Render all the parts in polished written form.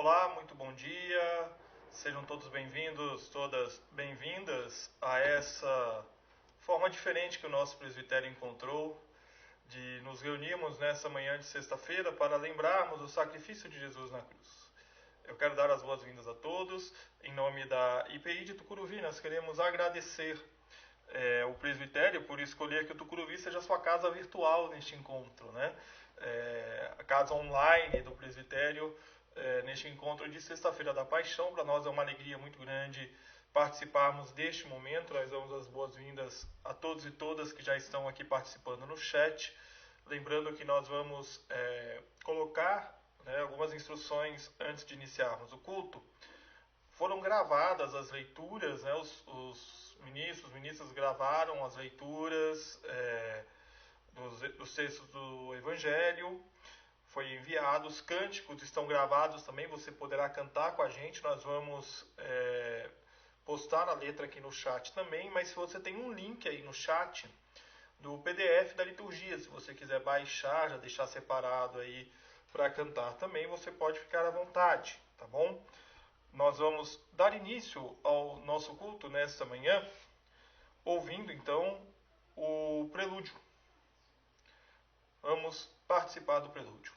Olá, muito bom dia. Sejam todos bem-vindos, todas bem-vindas a essa forma diferente que o nosso presbitério encontrou de nos reunirmos nessa manhã de sexta-feira para lembrarmos o sacrifício de Jesus na cruz. Eu quero dar as boas-vindas a todos. Em nome da IPI de Tucuruvi, nós queremos agradecer o presbitério por escolher que o Tucuruvi seja a sua casa virtual neste encontro, né? A casa online do presbitério neste encontro de sexta-feira da Paixão. Para nós é uma alegria muito grande participarmos deste momento. Nós damos as boas-vindas a todos e todas que já estão aqui participando no chat. Lembrando que nós vamos colocar algumas instruções antes de iniciarmos o culto. Foram gravadas as leituras, né? Os ministros gravaram as leituras dos textos do Evangelho. Foi enviado, os cânticos estão gravados também, você poderá cantar com a gente. Nós vamos postar a letra aqui no chat também, mas se você tem um link aí no chat do PDF da liturgia, se você quiser baixar, já deixar separado aí para cantar também, você pode ficar à vontade, tá bom? Nós vamos dar início ao nosso culto nesta manhã, ouvindo então o prelúdio. Vamos participar do prelúdio.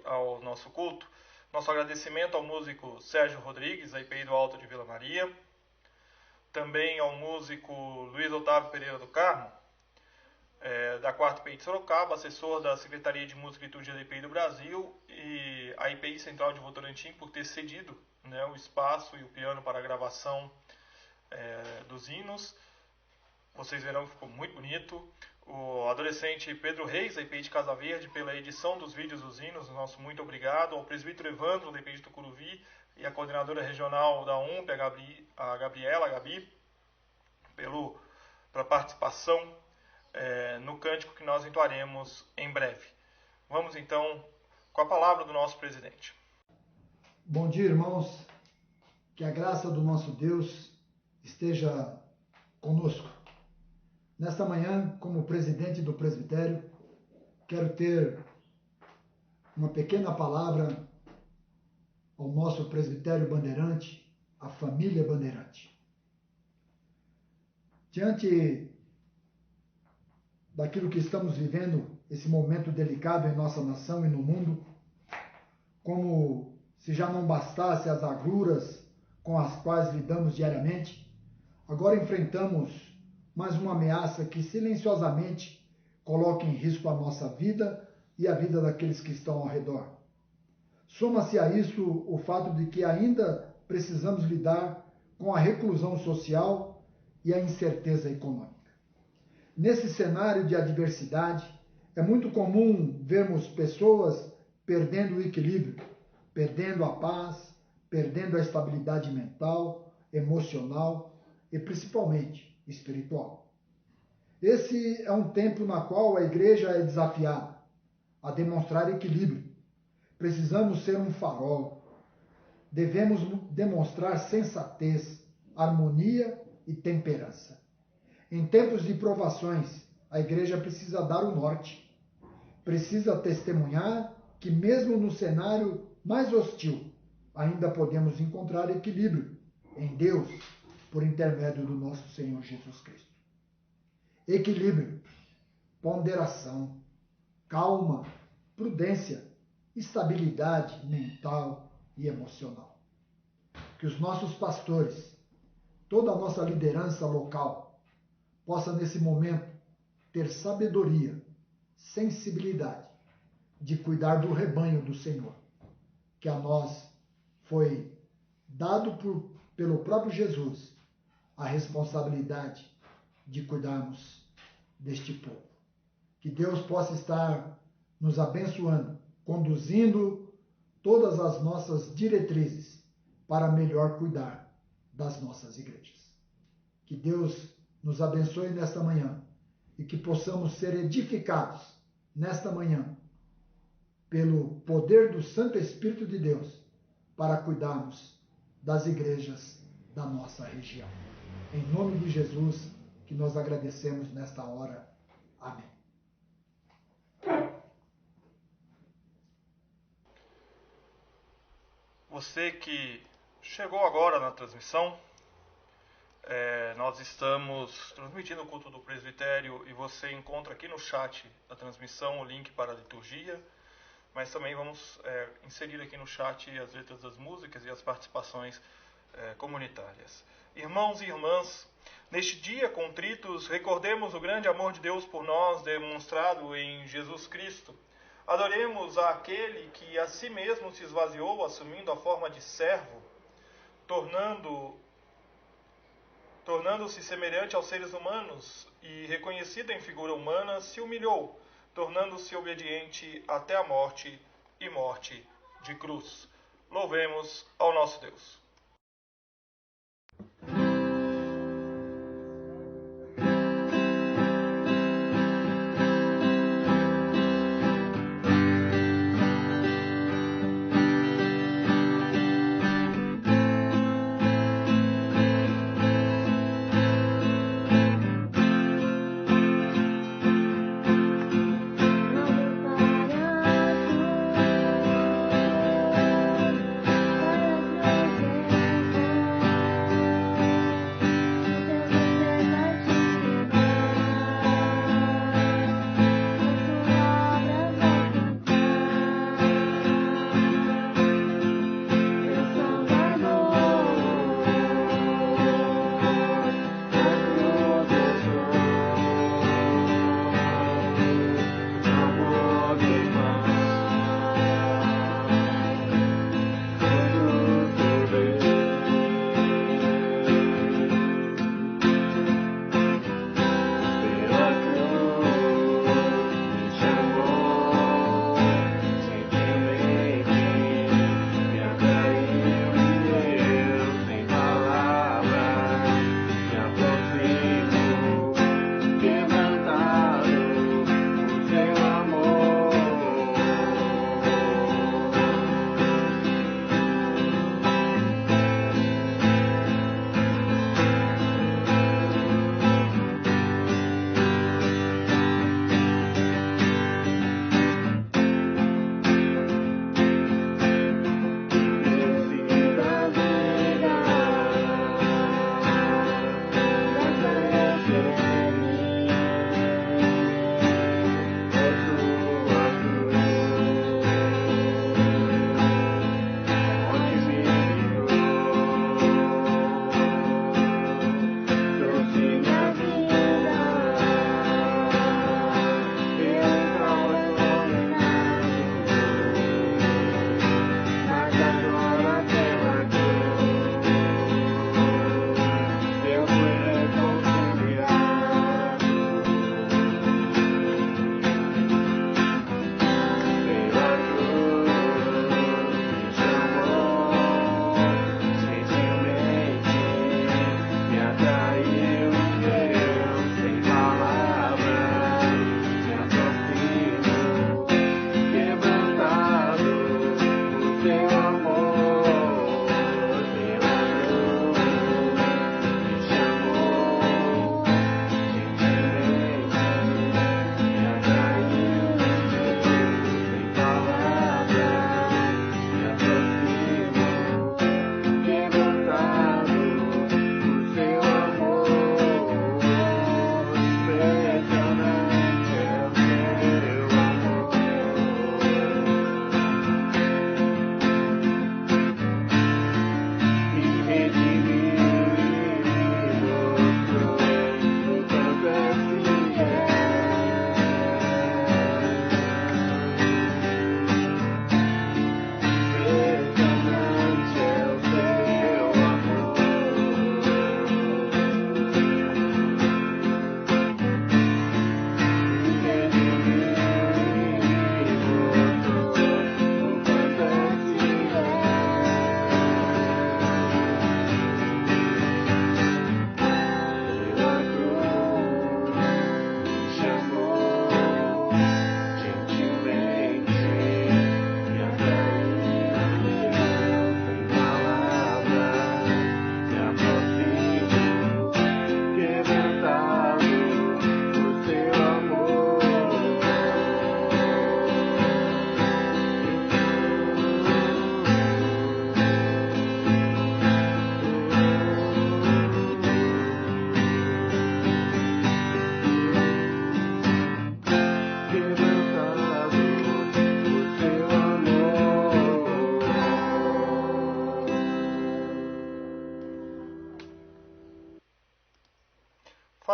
Ao nosso culto, nosso agradecimento ao músico Sérgio Rodrigues, da IPI do Alto de Vila Maria, também ao músico Luiz Otávio Pereira do Carmo, da 4ª IPI de Sorocaba, assessor da Secretaria de Música e Liturgia da IPI do Brasil, e a IPI Central de Votorantim por ter cedido o espaço e o piano para a gravação dos hinos. Vocês verão que ficou muito bonito. O adolescente Pedro Reis, da IPI de Casa Verde, pela edição dos vídeos dos hinos, nosso muito obrigado. Ao presbítero Evandro, da IPI de Tucuruvi, e a coordenadora regional da UMP, a Gabi, pela participação no cântico que nós entoaremos em breve. Vamos então com a palavra do nosso presidente. Bom dia, irmãos. Que a graça do nosso Deus esteja conosco. Nesta manhã, como presidente do presbitério, quero ter uma pequena palavra ao nosso presbitério bandeirante, à família bandeirante. Diante daquilo que estamos vivendo, esse momento delicado em nossa nação e no mundo, como se já não bastasse as agruras com as quais lidamos diariamente, agora enfrentamos mais uma ameaça que silenciosamente coloca em risco a nossa vida e a vida daqueles que estão ao redor. Soma-se a isso o fato de que ainda precisamos lidar com a reclusão social e a incerteza econômica. Nesse cenário de adversidade, é muito comum vermos pessoas perdendo o equilíbrio, perdendo a paz, perdendo a estabilidade mental, emocional e principalmente espiritual. Esse é um tempo na qual a igreja é desafiada a demonstrar equilíbrio. Precisamos ser um farol. Devemos demonstrar sensatez, harmonia e temperança. Em tempos de provações, a igreja precisa dar o norte. Precisa testemunhar que mesmo no cenário mais hostil, ainda podemos encontrar equilíbrio em Deus por intermédio do nosso Senhor Jesus Cristo. Equilíbrio, ponderação, calma, prudência, estabilidade mental e emocional. Que os nossos pastores, toda a nossa liderança local, possa nesse momento ter sabedoria, sensibilidade de cuidar do rebanho do Senhor, que a nós foi dado pelo próprio Jesus a responsabilidade de cuidarmos deste povo. Que Deus possa estar nos abençoando, conduzindo todas as nossas diretrizes para melhor cuidar das nossas igrejas. Que Deus nos abençoe nesta manhã e que possamos ser edificados nesta manhã pelo poder do Santo Espírito de Deus para cuidarmos das igrejas da nossa região. Em nome de Jesus, que nós agradecemos nesta hora. Amém. Você que chegou agora na transmissão, nós estamos transmitindo o culto do presbitério e você encontra aqui no chat da transmissão o link para a liturgia, mas também vamos inserir aqui no chat as letras das músicas e as participações comunitárias. Irmãos e irmãs, neste dia contritos, recordemos o grande amor de Deus por nós demonstrado em Jesus Cristo. Adoremos àquele que a si mesmo se esvaziou, assumindo a forma de servo, tornando-se semelhante aos seres humanos e reconhecido em figura humana, se humilhou, tornando-se obediente até a morte e morte de cruz. Louvemos ao nosso Deus.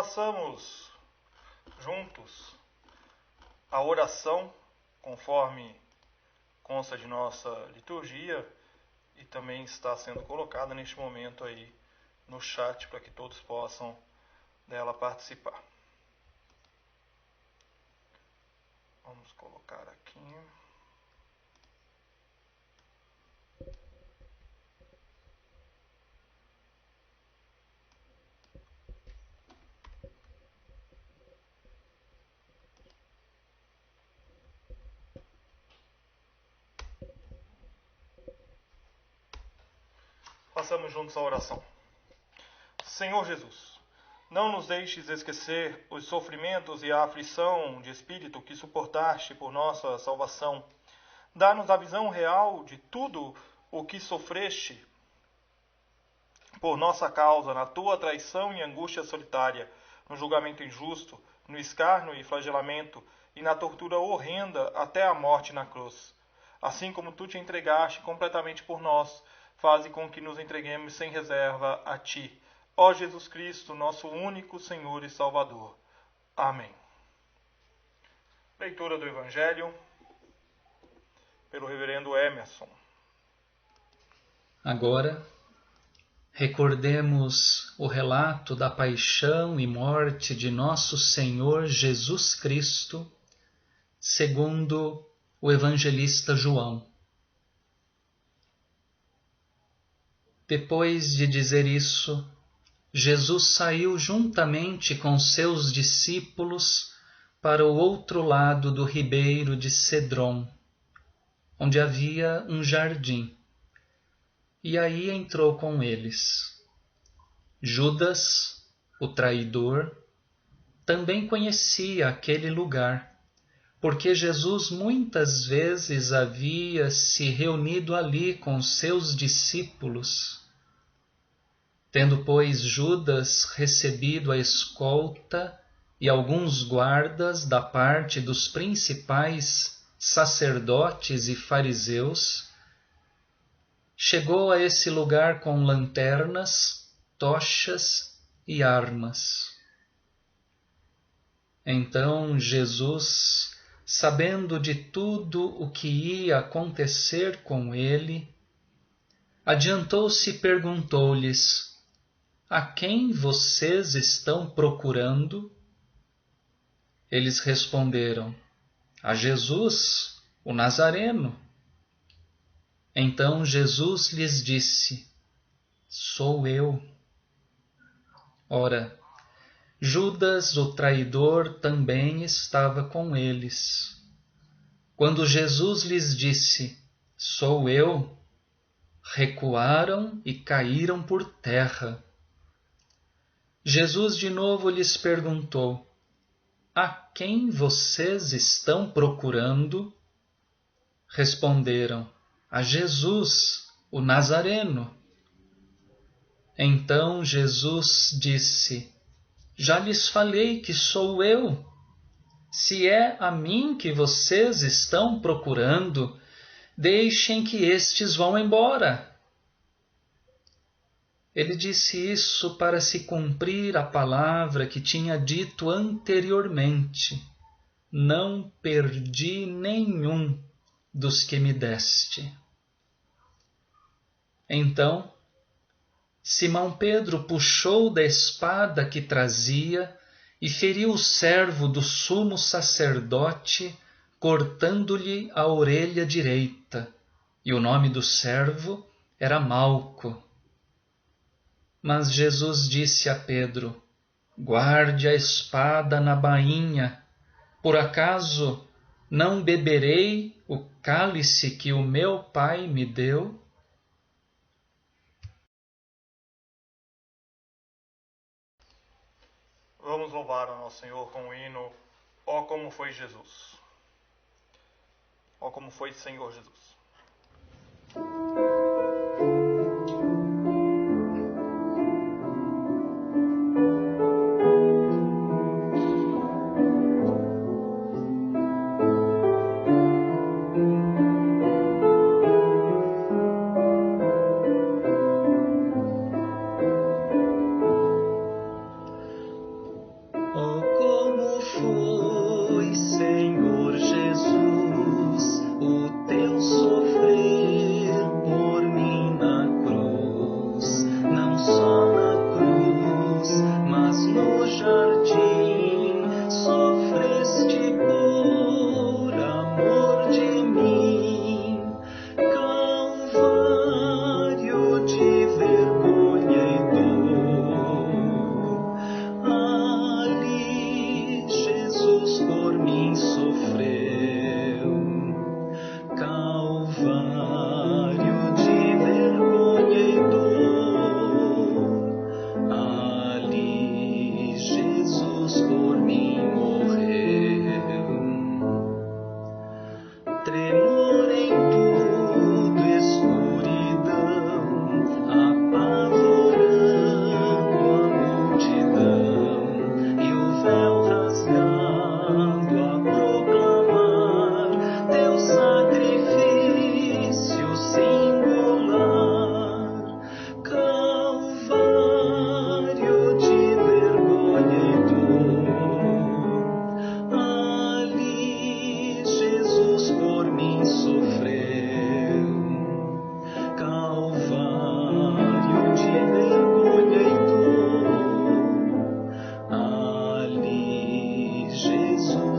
façamos juntos a oração, conforme consta de nossa liturgia e também está sendo colocada neste momento aí no chat para que todos possam dela participar. Vamos colocar aqui. Façamos juntos a oração. Senhor Jesus, não nos deixes esquecer os sofrimentos e a aflição de espírito que suportaste por nossa salvação. Dá-nos a visão real de tudo o que sofreste por nossa causa, na tua traição e angústia solitária, no julgamento injusto, no escárnio e flagelamento, e na tortura horrenda até a morte na cruz. Assim como tu te entregaste completamente por nós, faze com que nos entreguemos sem reserva a ti, ó Jesus Cristo, nosso único Senhor e Salvador. Amém. Leitura do Evangelho pelo reverendo Emerson. Agora, recordemos o relato da paixão e morte de nosso Senhor Jesus Cristo, segundo o evangelista João. Depois de dizer isso, Jesus saiu juntamente com seus discípulos para o outro lado do ribeiro de Cedron, onde havia um jardim, e aí entrou com eles. Judas, o traidor, também conhecia aquele lugar, porque Jesus muitas vezes havia se reunido ali com seus discípulos. Tendo, pois, Judas recebido a escolta e alguns guardas da parte dos principais sacerdotes e fariseus, chegou a esse lugar com lanternas, tochas e armas. Então Jesus, sabendo de tudo o que ia acontecer com ele, adiantou-se e perguntou-lhes: a quem vocês estão procurando? Eles responderam: a Jesus, o Nazareno. Então Jesus lhes disse: sou eu. Ora, Judas, o traidor, também estava com eles. Quando Jesus lhes disse: sou eu, recuaram e caíram por terra. Jesus de novo lhes perguntou: a quem vocês estão procurando? Responderam: a Jesus, o Nazareno. Então Jesus disse: já lhes falei que sou eu. Se é a mim que vocês estão procurando, deixem que estes vão embora. Ele disse isso para se cumprir a palavra que tinha dito anteriormente: não perdi nenhum dos que me deste. Então, Simão Pedro puxou da espada que trazia e feriu o servo do sumo sacerdote, cortando-lhe a orelha direita, e o nome do servo era Malco. Mas Jesus disse a Pedro: guarde a espada na bainha, por acaso não beberei o cálice que o meu Pai me deu? Vamos louvar ao nosso Senhor com o hino Ó como foi Jesus. Ó como foi Senhor Jesus.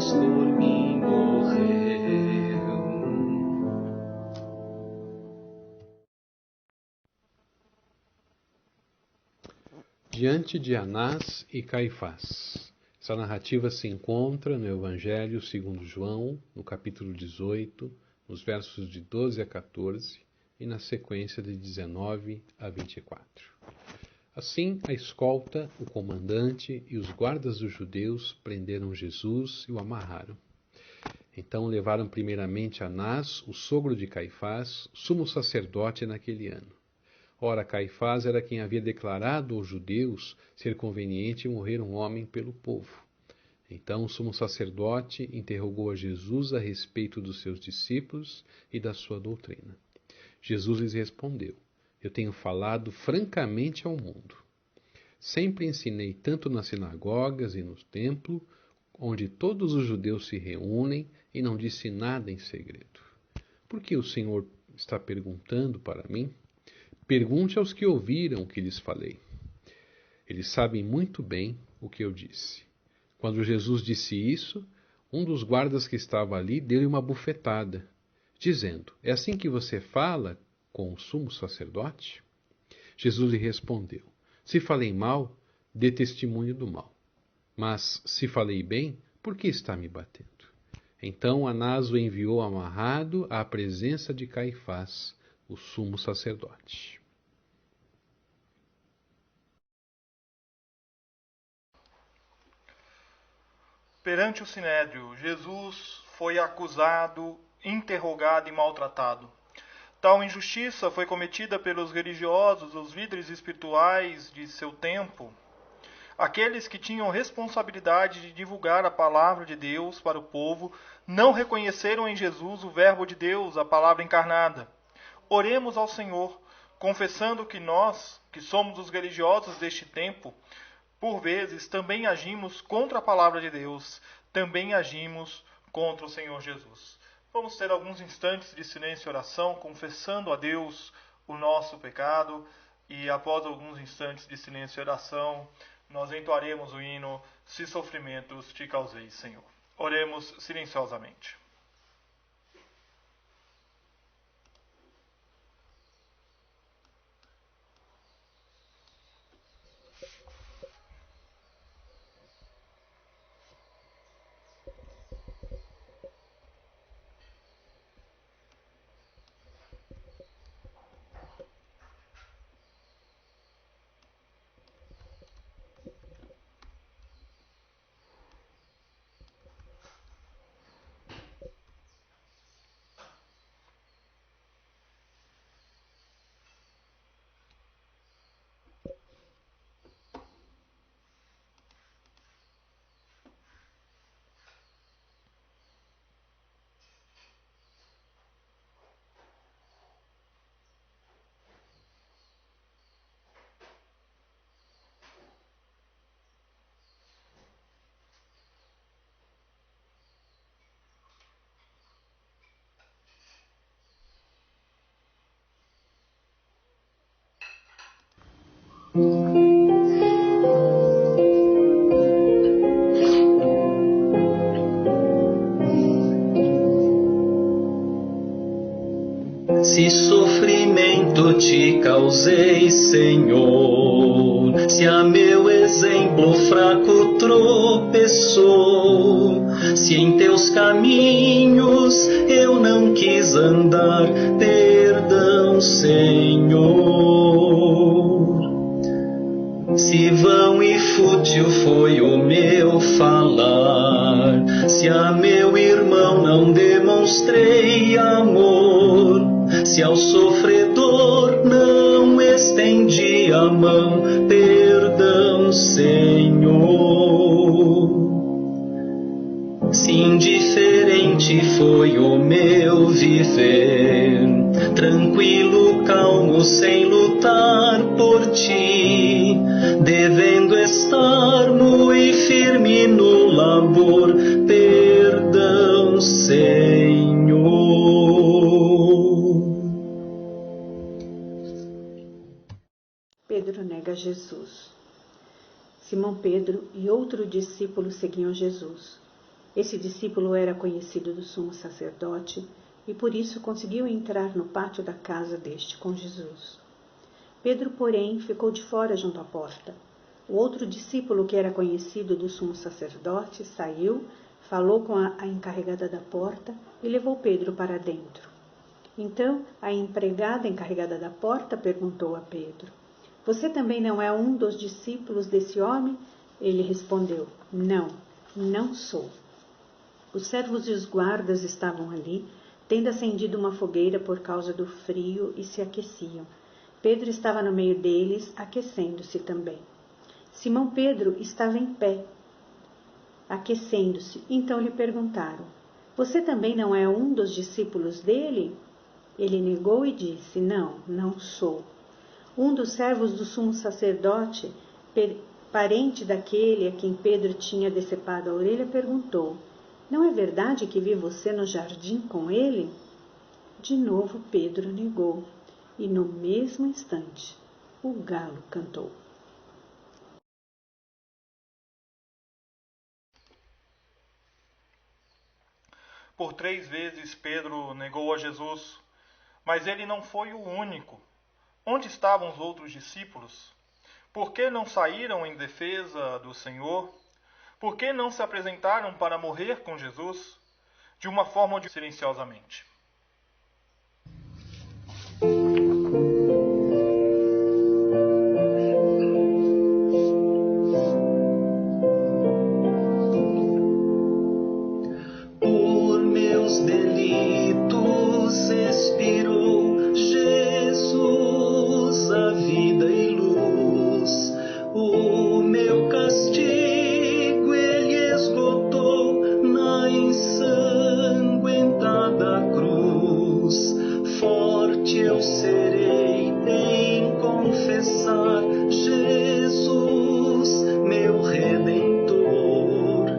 Jesus por mim morreu. Diante de Anás e Caifás. Essa narrativa se encontra no Evangelho segundo João, no capítulo 18, nos versos de 12 a 14 e na sequência de 19 a 24. Assim, a escolta, o comandante e os guardas dos judeus prenderam Jesus e o amarraram. Então levaram primeiramente Anás, o sogro de Caifás, sumo sacerdote naquele ano. Ora, Caifás era quem havia declarado aos judeus ser conveniente morrer um homem pelo povo. Então o sumo sacerdote interrogou a Jesus a respeito dos seus discípulos e da sua doutrina. Jesus lhes respondeu: Eu tenho falado francamente ao mundo. Sempre ensinei tanto nas sinagogas e no templo, onde todos os judeus se reúnem, e não disse nada em segredo. Por que o Senhor está perguntando para mim? Pergunte aos que ouviram o que lhes falei. Eles sabem muito bem o que eu disse. Quando Jesus disse isso, um dos guardas que estava ali deu-lhe uma bufetada, dizendo: É assim que você fala com o sumo sacerdote? Jesus lhe respondeu: Se falei mal, dê testemunho do mal. Mas se falei bem, por que está me batendo? Então Anás o enviou amarrado à presença de Caifás, o sumo sacerdote. Perante o Sinédrio, Jesus foi acusado, interrogado e maltratado. Tal injustiça foi cometida pelos religiosos, os líderes espirituais de seu tempo, aqueles que tinham responsabilidade de divulgar a palavra de Deus para o povo, não reconheceram em Jesus o Verbo de Deus, a palavra encarnada. Oremos ao Senhor, confessando que nós, que somos os religiosos deste tempo, por vezes também agimos contra a palavra de Deus, também agimos contra o Senhor Jesus. Vamos ter alguns instantes de silêncio e oração, confessando a Deus o nosso pecado, e após alguns instantes de silêncio e oração, nós entoaremos o hino Se Sofrimentos Te Causei, Senhor. Oremos silenciosamente. Se sofrimento te causei, Senhor, se a meu exemplo fraco tropeçou, se em teus caminhos eu não quis andar, perdão, Senhor. Se vão e fútil foi o meu falar, se a meu irmão não demonstrei amor, se ao sofredor não estendi a mão, perdão, Senhor. Se indiferente foi o meu viver, tranquilo, calmo, sem lutar por ti, devendo estar muito firme no labor, perdão, Senhor. Pedro nega Jesus. Simão Pedro e outro discípulo seguiam Jesus. Esse discípulo era conhecido do sumo sacerdote e por isso conseguiu entrar no pátio da casa deste com Jesus. Pedro, porém, ficou de fora junto à porta. O outro discípulo, que era conhecido do sumo sacerdote, saiu, falou com a encarregada da porta e levou Pedro para dentro. Então, a empregada encarregada da porta perguntou a Pedro: "Você também não é um dos discípulos desse homem?" Ele respondeu: Não sou." Os servos e os guardas estavam ali, tendo acendido uma fogueira por causa do frio, e se aqueciam. Pedro estava no meio deles, aquecendo-se também. Simão Pedro estava em pé, aquecendo-se. Então lhe perguntaram: "Você também não é um dos discípulos dele?" Ele negou e disse: Não sou." Um dos servos do sumo sacerdote, parente daquele a quem Pedro tinha decepado a orelha, perguntou: "Não é verdade que vi você no jardim com ele?" De novo Pedro negou, e no mesmo instante o galo cantou. Por 3 vezes Pedro negou a Jesus, mas ele não foi o único. Onde estavam os outros discípulos? Por que não saíram em defesa do Senhor? Por que não se apresentaram para morrer com Jesus? De uma forma silenciosamente. Por meus delitos expirou Jesus, a vida e luz. O meu castigo ele esgotou na ensanguentada cruz. Forte eu serei em confessar Jesus, meu Redentor,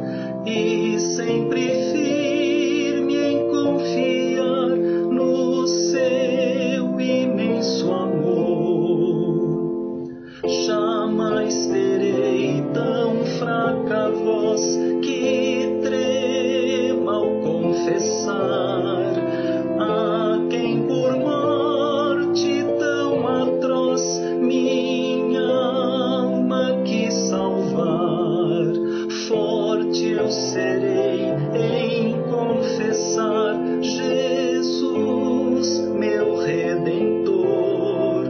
e sempre firme em confiar no seu imenso amor. Jamais terei tão fraca voz que trema ao confessar a quem por morte tão atroz minha alma quis salvar. Forte eu serei em confessar Jesus, meu Redentor,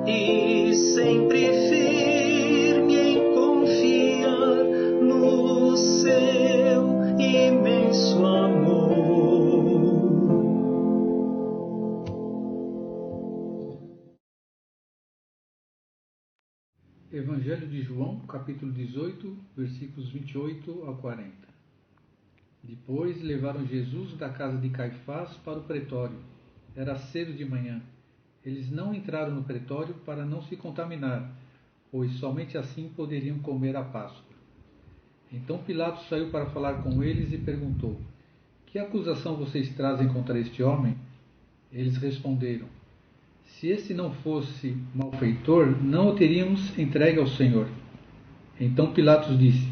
e sempre firme em confiar no seu imenso amor. Evangelho de João, capítulo 18, versículos 28 ao 40. Depois levaram Jesus da casa de Caifás para o pretório. Era cedo de manhã. Eles não entraram no pretório para não se contaminar, pois somente assim poderiam comer a Páscoa. Então Pilatos saiu para falar com eles e perguntou: "Que acusação vocês trazem contra este homem?" Eles responderam: "Se esse não fosse malfeitor, não o teríamos entregue ao Senhor." Então Pilatos disse: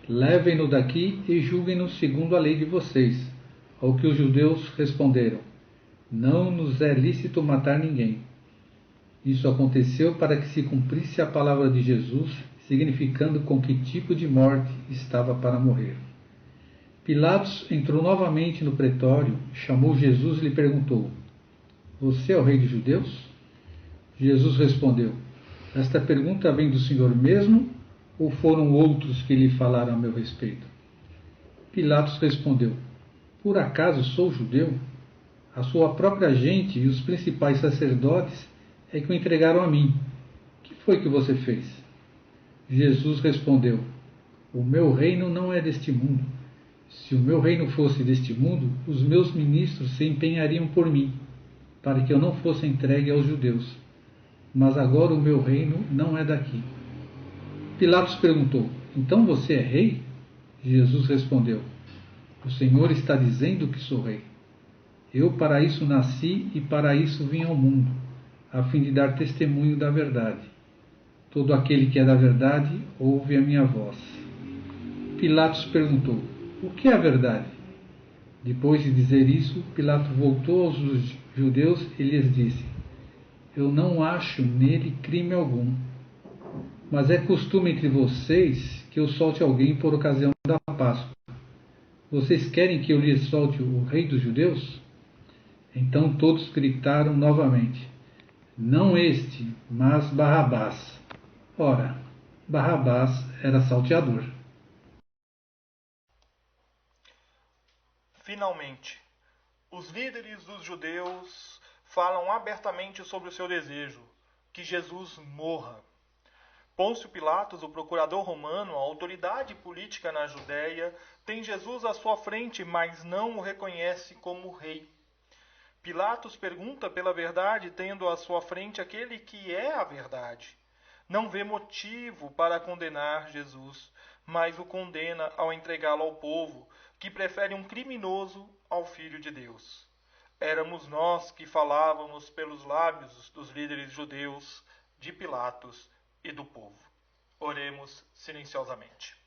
"Levem-no daqui e julguem-no segundo a lei de vocês." Ao que os judeus responderam: "Não nos é lícito matar ninguém." Isso aconteceu para que se cumprisse a palavra de Jesus, significando com que tipo de morte estava para morrer. Pilatos entrou novamente no pretório, chamou Jesus e lhe perguntou: "Você é o rei dos judeus?" Jesus respondeu: "Esta pergunta vem do Senhor mesmo, ou foram outros que lhe falaram a meu respeito?" Pilatos respondeu: "Por acaso sou judeu? A sua própria gente e os principais sacerdotes é que o entregaram a mim. Que foi que você fez?" Jesus respondeu: "O meu reino não é deste mundo. Se o meu reino fosse deste mundo, os meus ministros se empenhariam por mim, para que eu não fosse entregue aos judeus. Mas agora o meu reino não é daqui." Pilatos perguntou: "Então você é rei?" Jesus respondeu: "O Senhor está dizendo que sou rei. Eu para isso nasci e para isso vim ao mundo, a fim de dar testemunho da verdade. Todo aquele que é da verdade ouve a minha voz." Pilatos perguntou: o que é a verdade? Depois de dizer isso, Pilatos voltou aos judeus e lhes disse: eu não acho nele crime algum. Mas é costume entre vocês que eu solte alguém por ocasião da Páscoa. Vocês querem que eu lhes solte o rei dos judeus? Então todos gritaram novamente: não este, mas Barrabás. Ora, Barrabás era salteador. Finalmente, os líderes dos judeus falam abertamente sobre o seu desejo, que Jesus morra. Pôncio Pilatos, o procurador romano, a autoridade política na Judéia, tem Jesus à sua frente, mas não o reconhece como rei. Pilatos pergunta pela verdade, tendo à sua frente aquele que é a verdade. Não vê motivo para condenar Jesus, mas o condena ao entregá-lo ao povo, que prefere um criminoso ao Filho de Deus. Éramos nós que falávamos pelos lábios dos líderes judeus, de Pilatos e do povo. Oremos silenciosamente.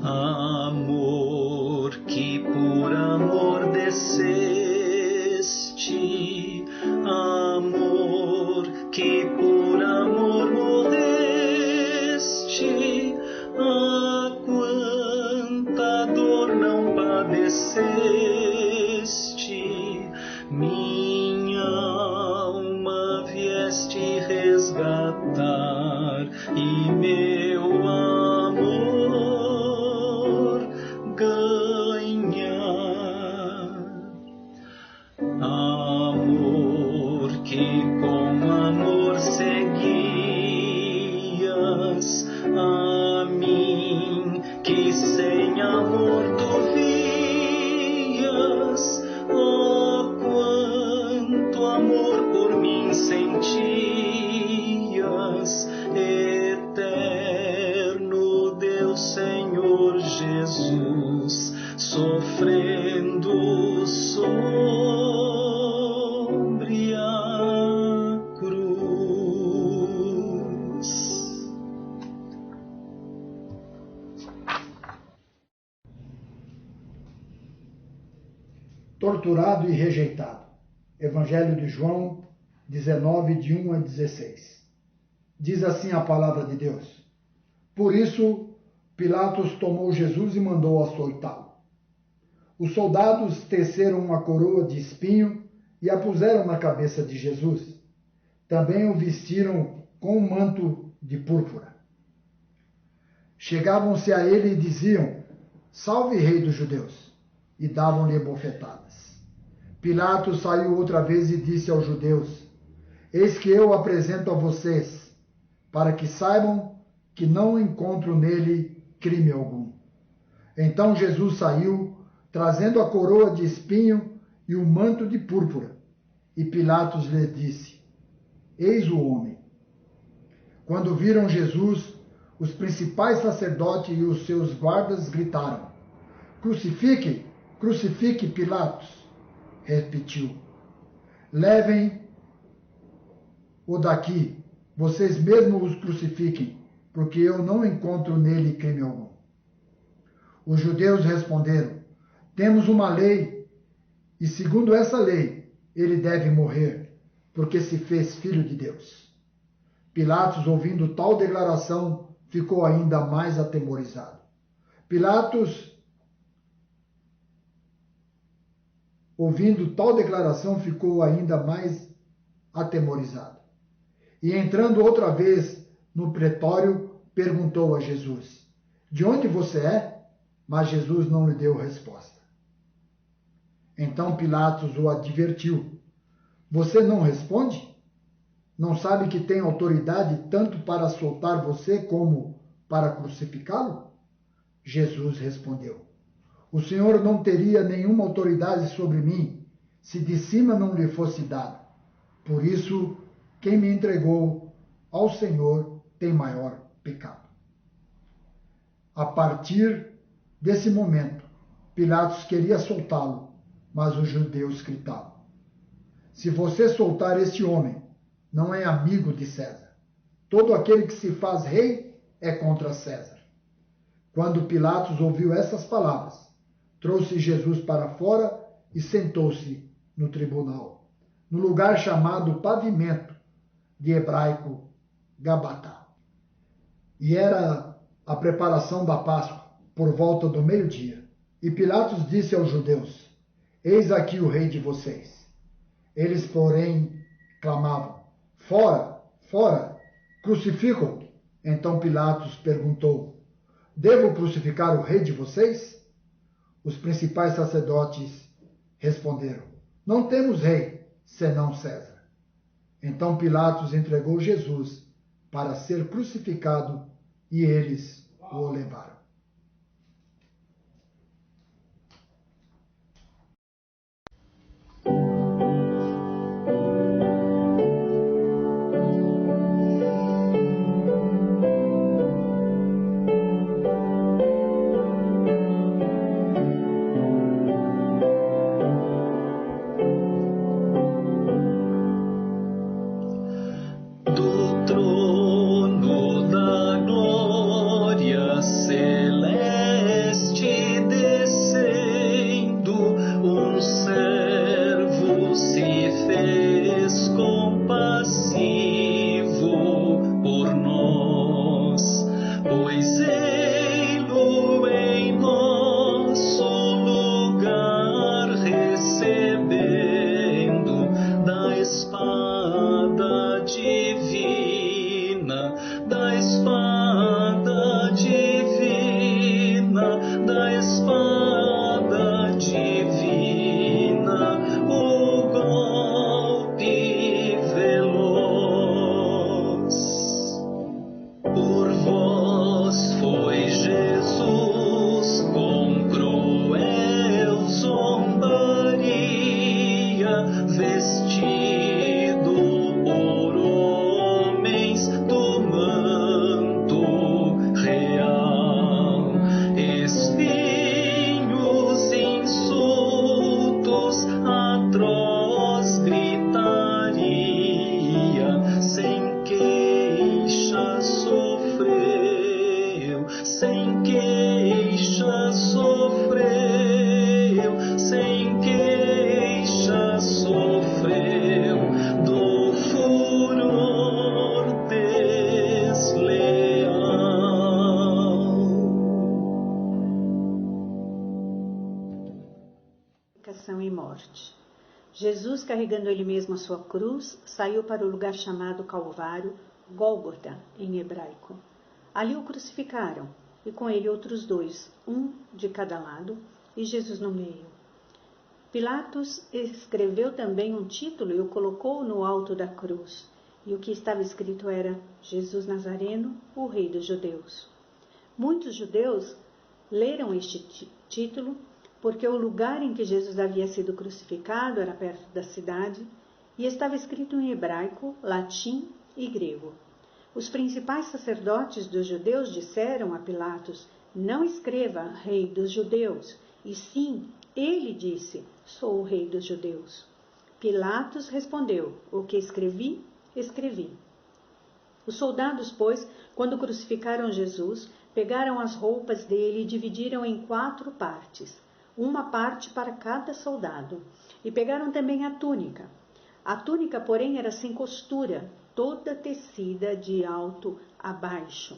Amor que por amor desceste, amor que por amor morreste, ah, quanta dor não padeceste, minha alma vieste resgatar e meu amor ganhar. Amor que com amor seguias a mim, que sem amor tu vias, oh, quanto amor por mim sentias, eterno Deus Senhor Jesus, sofrendo sobre a cruz. Torturado e rejeitado. Evangelho de João 19, de 1 a 16. Diz assim a palavra de Deus: por isso, Pilatos tomou Jesus e mandou açoitá-lo. Os soldados teceram uma coroa de espinho e a puseram na cabeça de Jesus. Também o vestiram com um manto de púrpura. Chegavam-se a ele e diziam: salve, rei dos judeus! E davam-lhe bofetadas. Pilatos saiu outra vez e disse aos judeus: eis que eu apresento a vocês, para que saibam que não encontro nele crime algum. Então Jesus saiu, trazendo a coroa de espinho e o manto de púrpura. E Pilatos lhe disse: eis o homem. Quando viram Jesus, os principais sacerdotes e os seus guardas gritaram: crucifique, crucifique Pilatos. Repetiu: levem-o daqui, vocês mesmos os crucifiquem, porque eu não encontro nele crime algum. Os judeus responderam: temos uma lei, e segundo essa lei, ele deve morrer, porque se fez filho de Deus. Pilatos, ouvindo tal declaração, ficou ainda mais atemorizado. Pilatos ouvindo tal declaração, ficou ainda mais atemorizado. E entrando outra vez no pretório, perguntou a Jesus: de onde você é? Mas Jesus não lhe deu resposta. Então Pilatos o advertiu: você não responde? Não sabe que tem autoridade tanto para soltar você como para crucificá-lo? Jesus respondeu: o Senhor não teria nenhuma autoridade sobre mim se de cima não lhe fosse dado. Por isso, quem me entregou ao Senhor tem maior pecado. A partir desse momento, Pilatos queria soltá-lo, mas os judeus gritavam: se você soltar este homem, não é amigo de César. Todo aquele que se faz rei é contra César. Quando Pilatos ouviu essas palavras, trouxe Jesus para fora e sentou-se no tribunal, no lugar chamado Pavimento, de hebraico Gabatá. E era a preparação da Páscoa, por volta do meio-dia. E Pilatos disse aos judeus: eis aqui o rei de vocês. Eles, porém, clamavam: fora, fora, crucificam-o. Então Pilatos perguntou: devo crucificar o rei de vocês? Os principais sacerdotes responderam: não temos rei, senão César. Então Pilatos entregou Jesus para ser crucificado e eles o levaram. E morte. Jesus, carregando ele mesmo a sua cruz, saiu para o lugar chamado Calvário, Gólgota, em hebraico. Ali o crucificaram, e com ele outros dois, um de cada lado, e Jesus no meio. Pilatos escreveu também um título e o colocou no alto da cruz, e o que estava escrito era: Jesus Nazareno, o Rei dos Judeus. Muitos judeus leram este título porque o lugar em que Jesus havia sido crucificado era perto da cidade e estava escrito em hebraico, latim e grego. Os principais sacerdotes dos judeus disseram a Pilatos: não escreva Rei dos Judeus, e sim, ele disse: sou o Rei dos Judeus. Pilatos respondeu: o que escrevi, escrevi. Os soldados, pois, quando crucificaram Jesus, pegaram as roupas dele e dividiram em 4 partes, uma parte para cada soldado, e pegaram também a túnica. A túnica, porém, era sem costura, toda tecida de alto a baixo.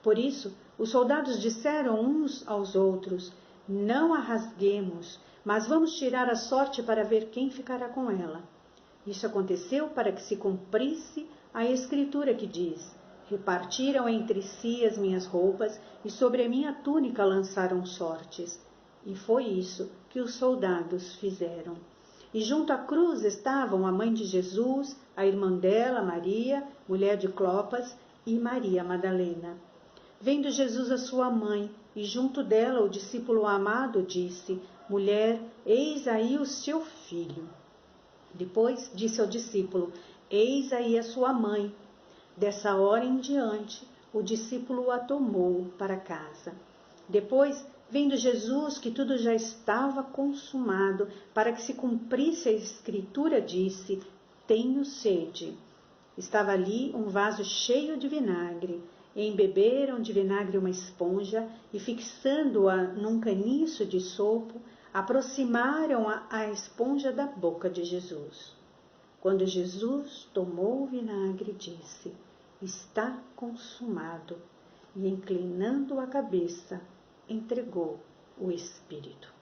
Por isso, os soldados disseram uns aos outros: não a rasguemos, mas vamos tirar a sorte para ver quem ficará com ela. Isso aconteceu para que se cumprisse a escritura que diz: repartiram entre si as minhas roupas e sobre a minha túnica lançaram sortes. E foi isso que os soldados fizeram. E junto à cruz estavam a mãe de Jesus, a irmã dela, Maria, mulher de Clopas, e Maria Madalena. Vendo Jesus a sua mãe, e junto dela o discípulo amado, disse: mulher, eis aí o seu filho. Depois disse ao discípulo: eis aí a sua mãe. Dessa hora em diante, o discípulo a tomou para casa. Depois, vendo Jesus que tudo já estava consumado, para que se cumprisse a escritura, disse: tenho sede. Estava ali um vaso cheio de vinagre. Embeberam de vinagre uma esponja e, fixando-a num caniço de sopo, aproximaram a esponja da boca de Jesus. Quando Jesus tomou o vinagre, disse: está consumado, e, inclinando a cabeça, entregou o Espírito.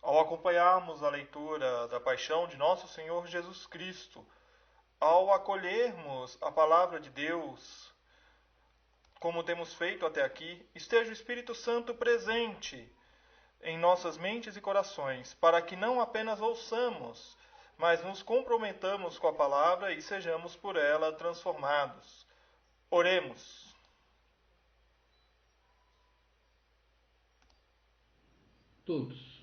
Ao acompanharmos a leitura da paixão de nosso Senhor Jesus Cristo, ao acolhermos a palavra de Deus, como temos feito até aqui, esteja o Espírito Santo presente em nossas mentes e corações, para que não apenas ouçamos, mas nos comprometamos com a palavra e sejamos por ela transformados. Oremos. Todos.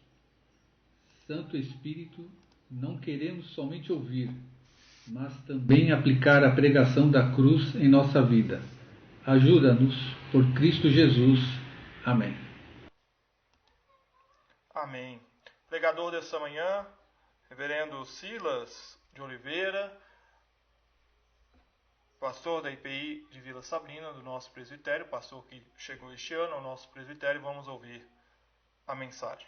Santo Espírito, não queremos somente ouvir, mas também aplicar a pregação da cruz em nossa vida. Ajuda-nos por Cristo Jesus. Amém. Amém. Pregador dessa manhã, Reverendo Silas de Oliveira, pastor da IPI de Vila Sabrina, do nosso presbitério, pastor que chegou este ano ao nosso presbitério. Vamos ouvir a mensagem.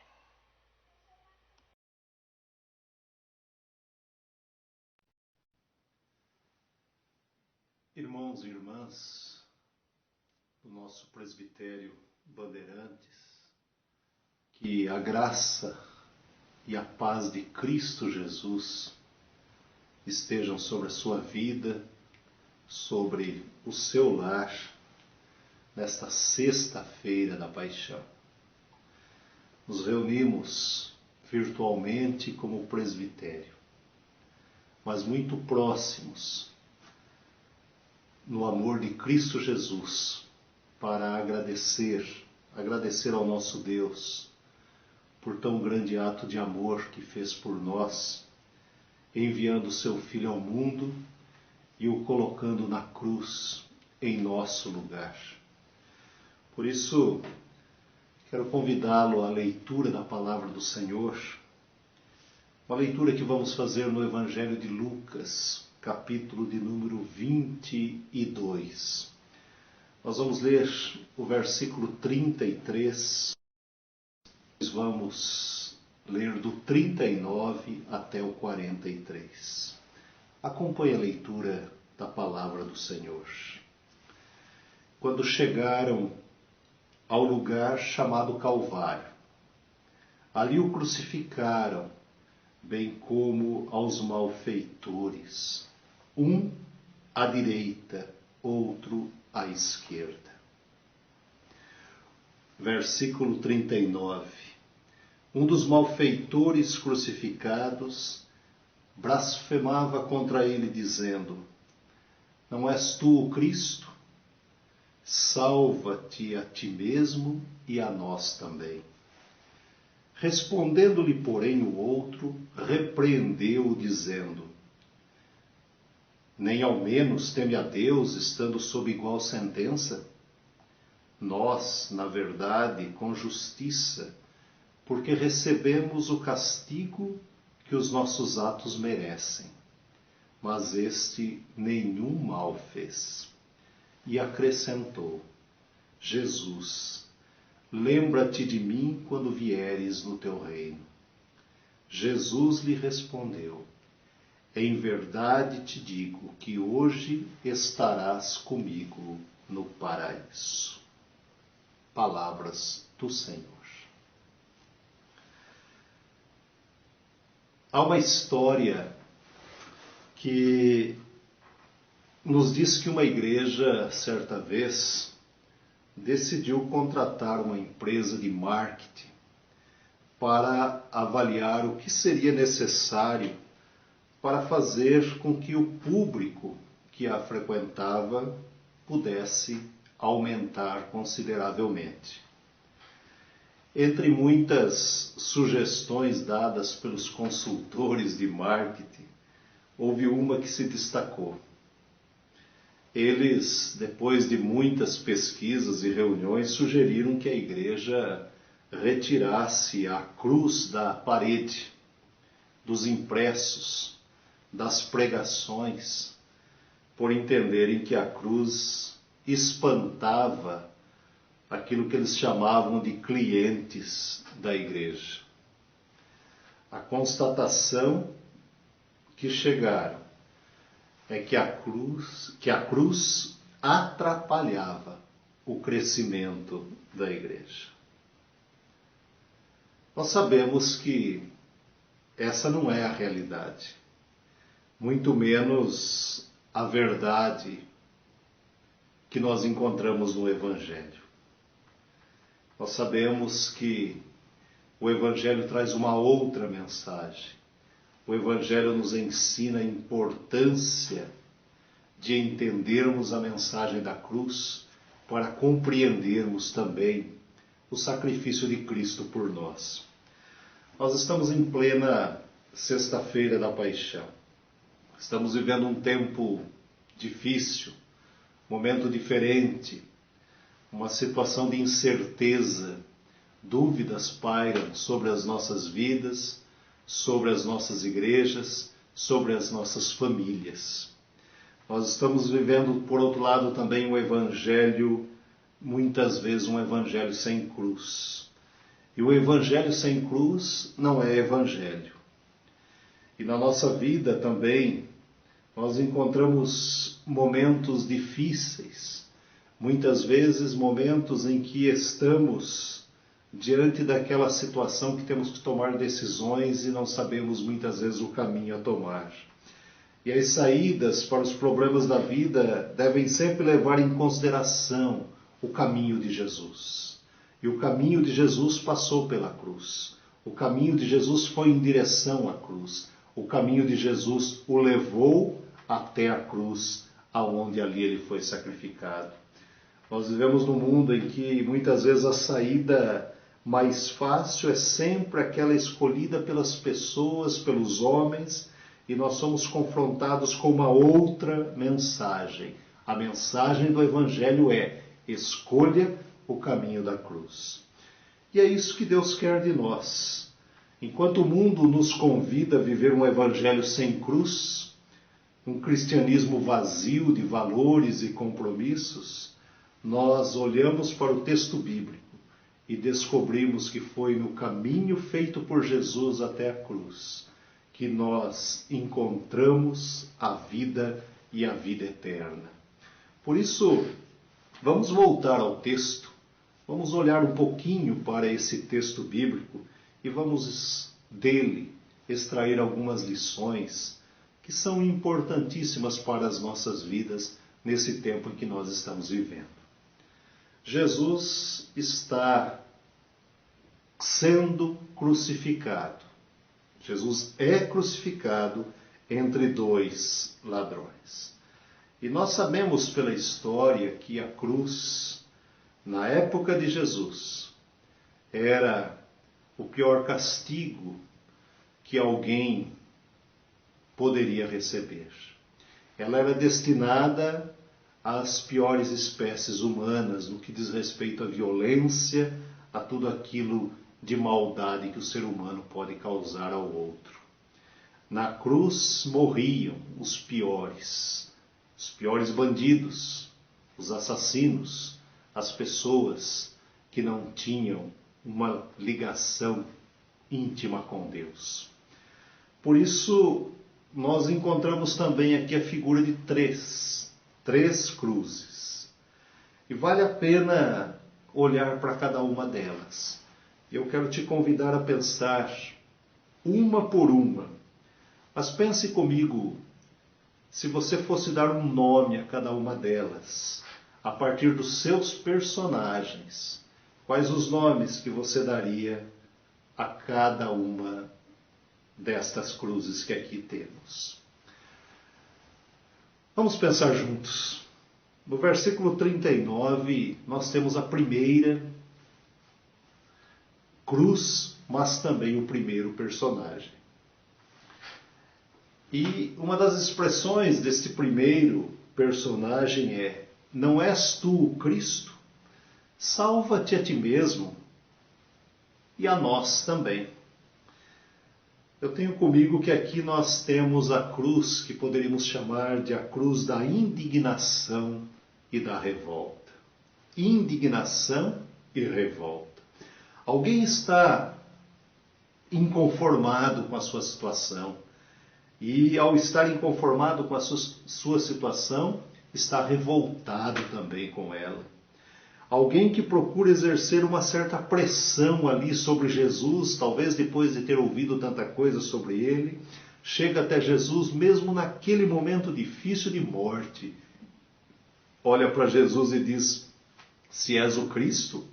Irmãos e irmãs do nosso presbitério Bandeirantes, que a graça e a paz de Cristo Jesus estejam sobre a sua vida, sobre o seu lar, nesta sexta-feira da Paixão. Nos reunimos virtualmente como presbitério, mas muito próximos no amor de Cristo Jesus, para agradecer ao nosso Deus por tão grande ato de amor que fez por nós, enviando o seu Filho ao mundo e o colocando na cruz em nosso lugar. Por isso, quero convidá-lo à leitura da palavra do Senhor, uma leitura que vamos fazer no Evangelho de Lucas, capítulo de número 22. Nós vamos ler o versículo 33, vamos ler do 39 até o 43. Acompanhe a leitura da palavra do Senhor. Quando chegaram ao lugar chamado Calvário, ali o crucificaram, bem como aos malfeitores, um à direita, outro à esquerda. Versículo 39. Um dos malfeitores crucificados blasfemava contra ele, dizendo: Não és tu o Cristo? Salva-te a ti mesmo e a nós também. Respondendo-lhe, porém, o outro, repreendeu-o, dizendo: Nem ao menos teme a Deus, estando sob igual sentença? Nós, na verdade, com justiça, porque recebemos o castigo que os nossos atos merecem. Mas este nenhum mal fez. E acrescentou: Jesus, lembra-te de mim quando vieres no teu reino. Jesus lhe respondeu: Em verdade te digo que hoje estarás comigo no paraíso. Palavras do Senhor. Há uma história que nos diz que uma igreja, certa vez, decidiu contratar uma empresa de marketing para avaliar o que seria necessário para fazer com que o público que a frequentava pudesse aumentar consideravelmente. Entre muitas sugestões dadas pelos consultores de marketing, houve uma que se destacou. Eles, depois de muitas pesquisas e reuniões, sugeriram que a igreja retirasse a cruz da parede, dos impressos, das pregações, por entenderem que a cruz espantava aquilo que eles chamavam de clientes da igreja. A constatação que chegaram é que a cruz atrapalhava o crescimento da igreja. Nós sabemos que essa não é a realidade, muito menos a verdade que nós encontramos no Evangelho. Nós sabemos que o Evangelho traz uma outra mensagem. O Evangelho nos ensina a importância de entendermos a mensagem da cruz para compreendermos também o sacrifício de Cristo por nós. Nós estamos em plena sexta-feira da Paixão. Estamos vivendo um tempo difícil, momento diferente, uma situação de incerteza, dúvidas pairam sobre as nossas vidas, sobre as nossas igrejas, sobre as nossas famílias. Nós estamos vivendo, por outro lado, também um evangelho, muitas vezes um evangelho sem cruz. E o evangelho sem cruz não é evangelho. E na nossa vida também, nós encontramos momentos difíceis, muitas vezes momentos em que estamos diante daquela situação que temos que tomar decisões e não sabemos muitas vezes o caminho a tomar. E as saídas para os problemas da vida devem sempre levar em consideração o caminho de Jesus. E o caminho de Jesus passou pela cruz. O caminho de Jesus foi em direção à cruz. O caminho de Jesus o levou até a cruz, aonde ali ele foi sacrificado. Nós vivemos num mundo em que muitas vezes a saída mais fácil é sempre aquela escolhida pelas pessoas, pelos homens, e nós somos confrontados com uma outra mensagem. A mensagem do Evangelho é: escolha o caminho da cruz. E é isso que Deus quer de nós. Enquanto o mundo nos convida a viver um Evangelho sem cruz, um cristianismo vazio de valores e compromissos, nós olhamos para o texto bíblico e descobrimos que foi no caminho feito por Jesus até a cruz que nós encontramos a vida e a vida eterna. Por isso, vamos voltar ao texto, vamos olhar um pouquinho para esse texto bíblico e vamos dele extrair algumas lições que são importantíssimas para as nossas vidas nesse tempo em que nós estamos vivendo. Jesus está sendo crucificado. Jesus é crucificado entre dois ladrões. E nós sabemos pela história que a cruz, na época de Jesus, era o pior castigo que alguém poderia receber. Ela era destinada às piores espécies humanas, no que diz respeito à violência, a tudo aquilo de maldade que o ser humano pode causar ao outro. Na cruz morriam os piores bandidos, os assassinos, as pessoas que não tinham uma ligação íntima com Deus. Por isso, nós encontramos também aqui a figura de três cruzes. E vale a pena olhar para cada uma delas. Eu quero te convidar a pensar uma por uma. Mas pense comigo, se você fosse dar um nome a cada uma delas, a partir dos seus personagens, quais os nomes que você daria a cada uma destas cruzes que aqui temos? Vamos pensar juntos. No versículo 39, nós temos a primeira cruz, mas também o primeiro personagem. E uma das expressões deste primeiro personagem é: não és tu o Cristo? Salva-te a ti mesmo e a nós também. Eu tenho comigo que aqui nós temos a cruz que poderíamos chamar de a cruz da indignação e da revolta. Indignação e revolta. Alguém está inconformado com a sua situação e, ao estar inconformado com a sua situação, está revoltado também com ela. Alguém que procura exercer uma certa pressão ali sobre Jesus, talvez depois de ter ouvido tanta coisa sobre ele, chega até Jesus mesmo naquele momento difícil de morte. Olha para Jesus e diz: se és o Cristo,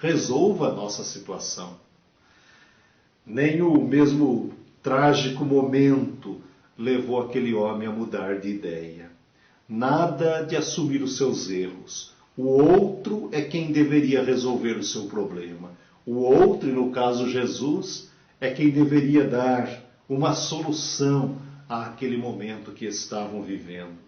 resolva a nossa situação. Nem o mesmo trágico momento levou aquele homem a mudar de ideia. Nada de assumir os seus erros. O outro é quem deveria resolver o seu problema. O outro, e no caso Jesus, é quem deveria dar uma solução àquele momento que estavam vivendo.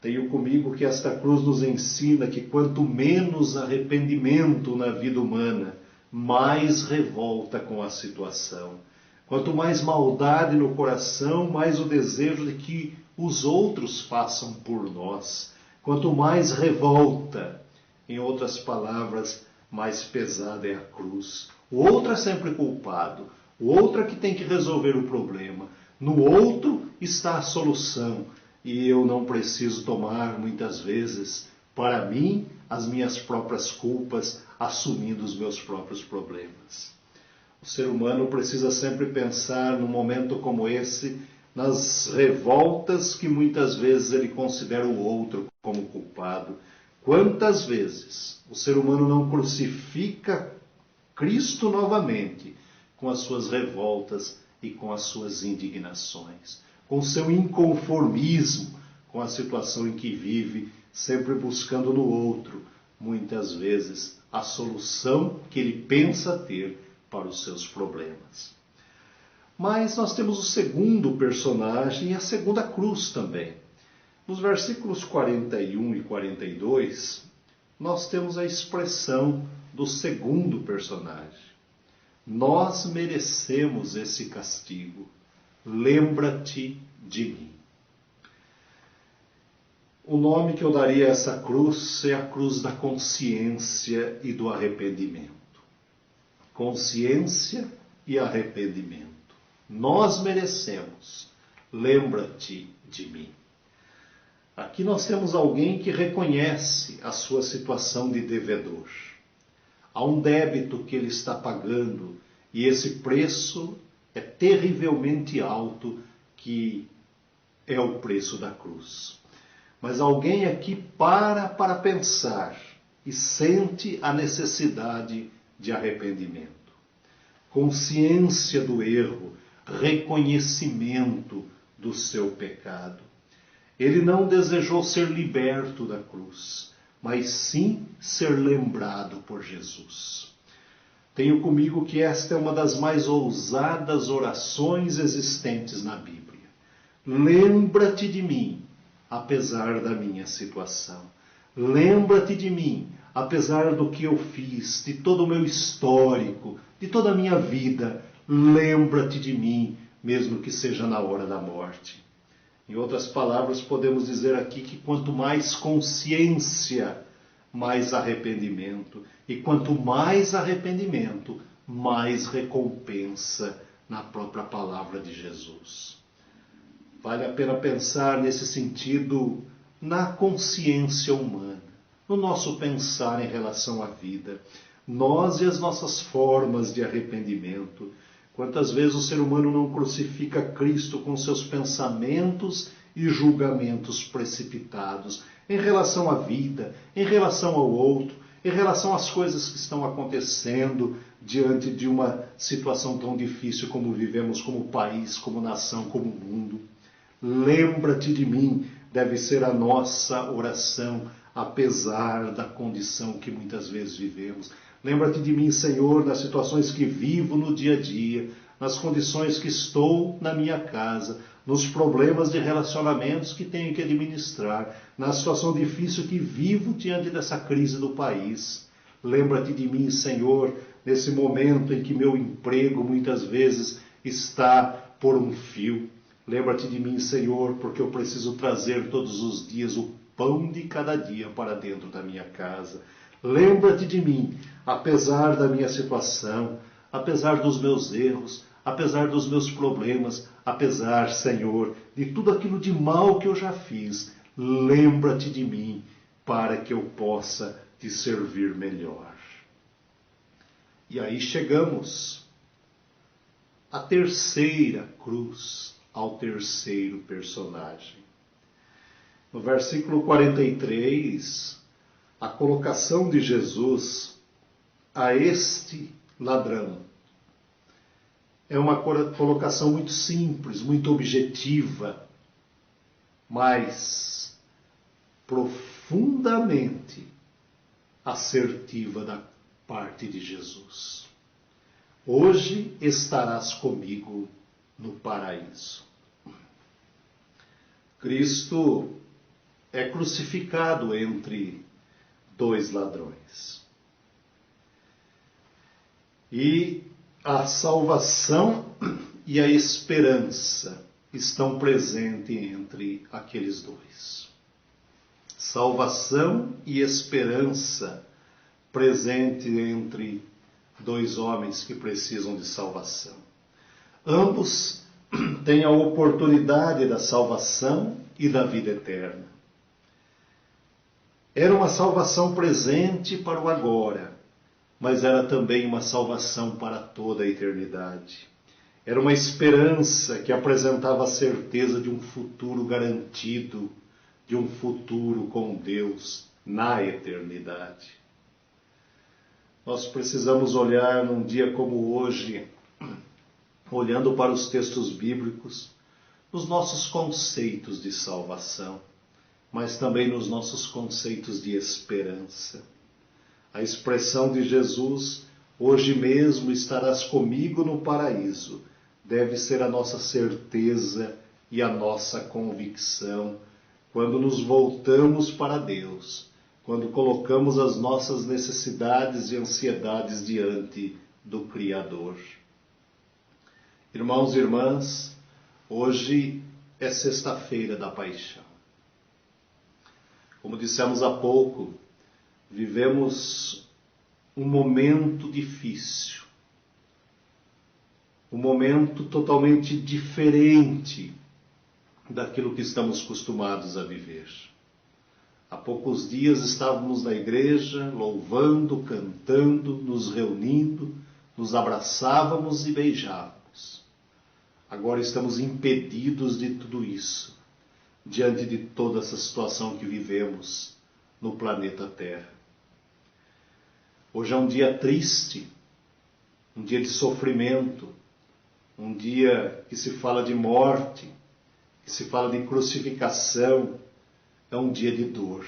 Tenho comigo que esta cruz nos ensina que quanto menos arrependimento na vida humana, mais revolta com a situação. Quanto mais maldade no coração, mais o desejo de que os outros façam por nós. Quanto mais revolta, em outras palavras, mais pesada é a cruz. O outro é sempre culpado. O outro é que tem que resolver o problema. No outro está a solução. E eu não preciso tomar, muitas vezes, para mim, as minhas próprias culpas, assumindo os meus próprios problemas. O ser humano precisa sempre pensar, num momento como esse, nas revoltas que muitas vezes ele considera o outro como culpado. Quantas vezes o ser humano não crucifica Cristo novamente com as suas revoltas e com as suas indignações, com o seu inconformismo com a situação em que vive, sempre buscando no outro, muitas vezes, a solução que ele pensa ter para os seus problemas. Mas nós temos o segundo personagem e a segunda cruz também. Nos versículos 41 e 42, nós temos a expressão do segundo personagem. Nós merecemos esse castigo. Lembra-te de mim. O nome que eu daria a essa cruz é a cruz da consciência e do arrependimento. Consciência e arrependimento. Nós merecemos. Lembra-te de mim. Aqui nós temos alguém que reconhece a sua situação de devedor. Há um débito que ele está pagando e esse preço é terrivelmente alto, que é o preço da cruz. Mas alguém aqui para pensar e sente a necessidade de arrependimento. Consciência do erro, reconhecimento do seu pecado. Ele não desejou ser liberto da cruz, mas sim ser lembrado por Jesus. Tenho comigo que esta é uma das mais ousadas orações existentes na Bíblia. Lembra-te de mim, apesar da minha situação. Lembra-te de mim, apesar do que eu fiz, de todo o meu histórico, de toda a minha vida. Lembra-te de mim, mesmo que seja na hora da morte. Em outras palavras, podemos dizer aqui que quanto mais consciência, mais arrependimento. E quanto mais arrependimento, mais recompensa na própria palavra de Jesus. Vale a pena pensar nesse sentido na consciência humana, no nosso pensar em relação à vida, nós e as nossas formas de arrependimento. Quantas vezes o ser humano não crucifica Cristo com seus pensamentos e julgamentos precipitados em relação à vida, em relação ao outro, em relação às coisas que estão acontecendo diante de uma situação tão difícil como vivemos como país, como nação, como mundo. Lembra-te de mim, deve ser a nossa oração, apesar da condição que muitas vezes vivemos. Lembra-te de mim, Senhor, nas situações que vivo no dia a dia, nas condições que estou na minha casa, nos problemas de relacionamentos que tenho que administrar, na situação difícil que vivo diante dessa crise do país. Lembra-te de mim, Senhor, nesse momento em que meu emprego muitas vezes está por um fio. Lembra-te de mim, Senhor, porque eu preciso trazer todos os dias o pão de cada dia para dentro da minha casa. Lembra-te de mim, apesar da minha situação, apesar dos meus erros, apesar dos meus problemas, apesar, Senhor, de tudo aquilo de mal que eu já fiz. Lembra-te de mim para que eu possa te servir melhor. E aí chegamos à terceira cruz, ao terceiro personagem. No versículo 43, a colocação de Jesus a este ladrão é uma colocação muito simples, muito objetiva, mas profundamente assertiva da parte de Jesus. Hoje estarás comigo no paraíso. Cristo é crucificado entre dois ladrões. E a salvação e a esperança estão presentes entre aqueles dois. Salvação e esperança presente entre dois homens que precisam de salvação. Ambos têm a oportunidade da salvação e da vida eterna. Era uma salvação presente para o agora, mas era também uma salvação para toda a eternidade. Era uma esperança que apresentava a certeza de um futuro garantido, de um futuro com Deus na eternidade. Nós precisamos olhar num dia como hoje, olhando para os textos bíblicos, nos nossos conceitos de salvação, mas também nos nossos conceitos de esperança. A expressão de Jesus, hoje mesmo estarás comigo no paraíso, deve ser a nossa certeza e a nossa convicção quando nos voltamos para Deus, quando colocamos as nossas necessidades e ansiedades diante do Criador. Irmãos e irmãs, hoje é sexta-feira da Paixão. Como dissemos há pouco, vivemos um momento difícil, um momento totalmente diferente daquilo que estamos acostumados a viver. Há poucos dias estávamos na igreja, louvando, cantando, nos reunindo, nos abraçávamos e beijávamos. Agora estamos impedidos de tudo isso, diante de toda essa situação que vivemos no planeta Terra. Hoje é um dia triste, um dia de sofrimento, um dia que se fala de morte, que se fala de crucificação, é um dia de dor.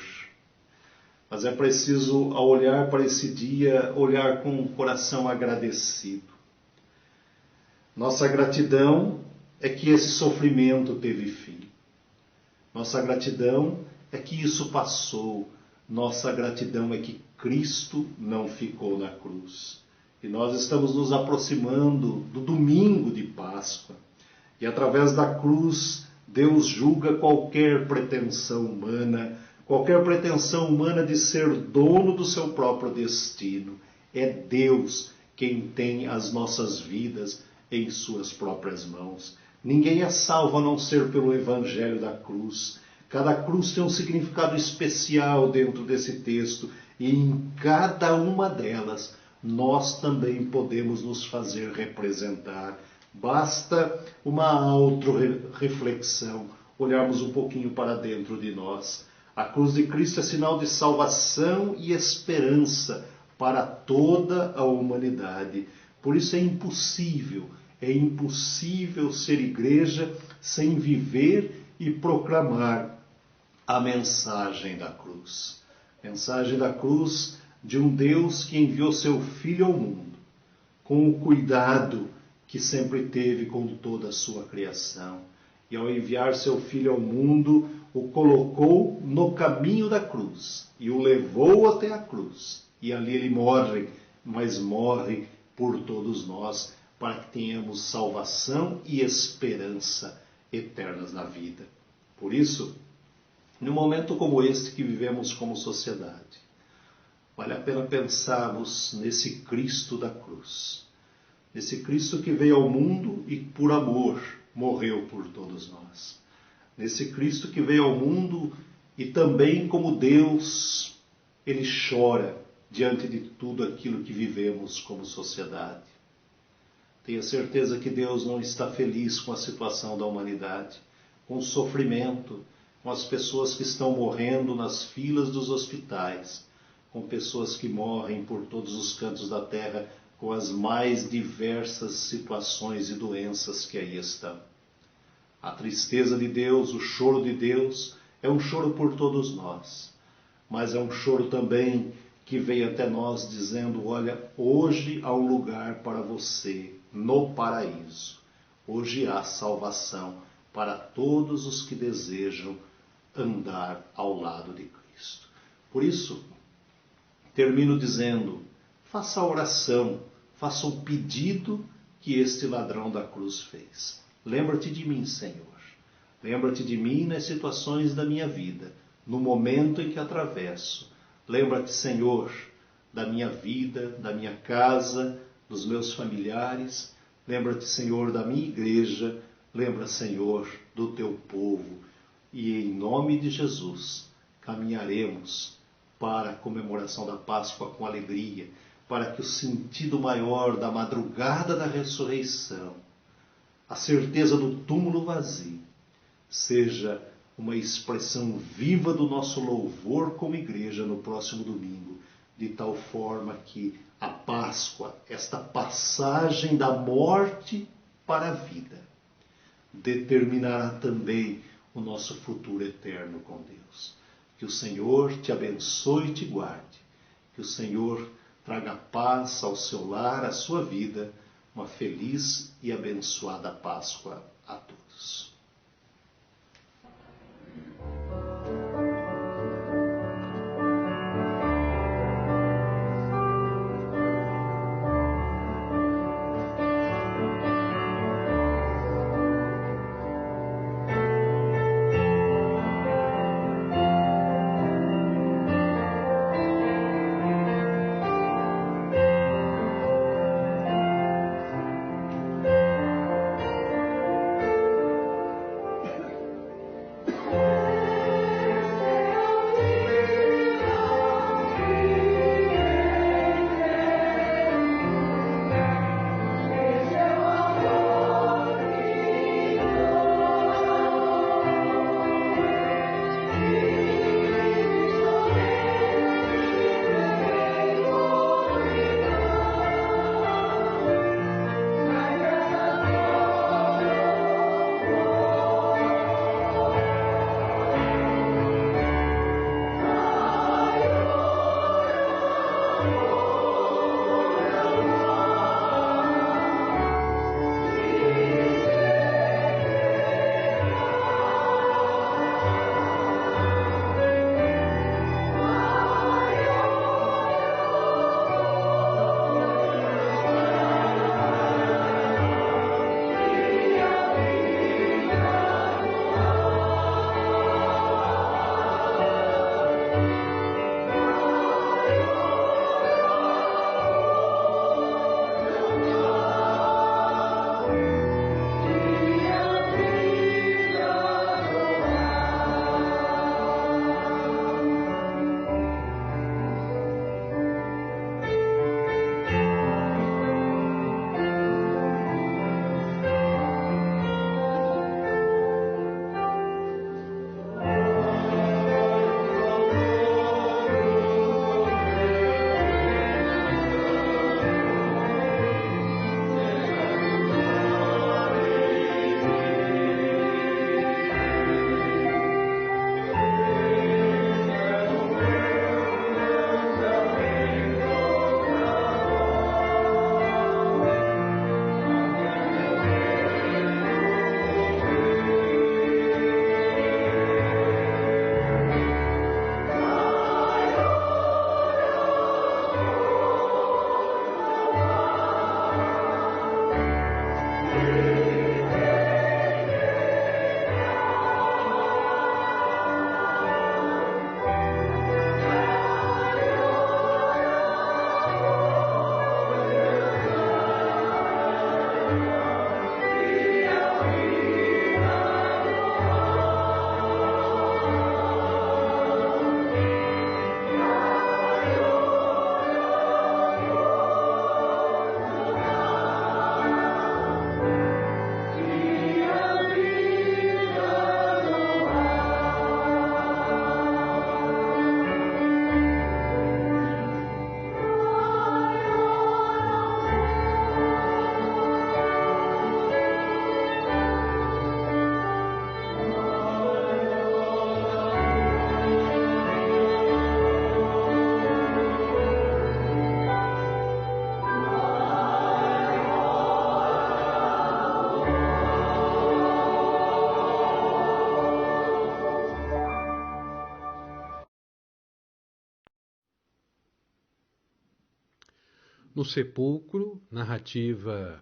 Mas é preciso, ao olhar para esse dia, olhar com o coração agradecido. Nossa gratidão é que esse sofrimento teve fim. Nossa gratidão é que isso passou. Nossa gratidão é que Cristo não ficou na cruz. E nós estamos nos aproximando do domingo de Páscoa. E através da cruz, Deus julga qualquer pretensão humana de ser dono do seu próprio destino. É Deus quem tem as nossas vidas em suas próprias mãos. Ninguém é salvo a não ser pelo Evangelho da cruz. Cada cruz tem um significado especial dentro desse texto, e em cada uma delas nós também podemos nos fazer representar. Basta uma auto-reflexão, olharmos um pouquinho para dentro de nós. A cruz de Cristo é sinal de salvação e esperança para toda a humanidade. Por isso é impossível ser igreja sem viver e proclamar a mensagem da cruz. Mensagem da cruz de um Deus que enviou seu Filho ao mundo, com o cuidado que sempre teve com toda a sua criação. E ao enviar seu Filho ao mundo, o colocou no caminho da cruz e o levou até a cruz. E ali ele morre, mas morre por todos nós, para que tenhamos salvação e esperança eternas na vida. Por isso, num momento como este que vivemos como sociedade, vale a pena pensarmos nesse Cristo da cruz. Nesse Cristo que veio ao mundo e por amor morreu por todos nós. Nesse Cristo que veio ao mundo e também como Deus, ele chora diante de tudo aquilo que vivemos como sociedade. Tenha certeza que Deus não está feliz com a situação da humanidade, com o sofrimento, com as pessoas que estão morrendo nas filas dos hospitais, com pessoas que morrem por todos os cantos da terra, com as mais diversas situações e doenças que aí estão. A tristeza de Deus, o choro de Deus, é um choro por todos nós, mas é um choro também que veio até nós dizendo: olha, hoje há um lugar para você no paraíso. Hoje há salvação para todos os que desejam andar ao lado de Cristo. Por isso, termino dizendo: faça a oração, faça o pedido que este ladrão da cruz fez. Lembra-te de mim, Senhor. Lembra-te de mim nas situações da minha vida, no momento em que atravesso. Lembra-te, Senhor, da minha vida, da minha casa, dos meus familiares. Lembra-te, Senhor, da minha igreja. Lembra, Senhor, do teu povo. E em nome de Jesus, caminharemos para a comemoração da Páscoa com alegria, para que o sentido maior da madrugada da ressurreição, a certeza do túmulo vazio, seja uma expressão viva do nosso louvor como igreja no próximo domingo, de tal forma que a Páscoa, esta passagem da morte para a vida, determinará também o nosso futuro eterno com Deus. Que o Senhor te abençoe e te guarde. Que o Senhor traga paz ao seu lar, à sua vida. Uma feliz e abençoada Páscoa a todos. No sepulcro, narrativa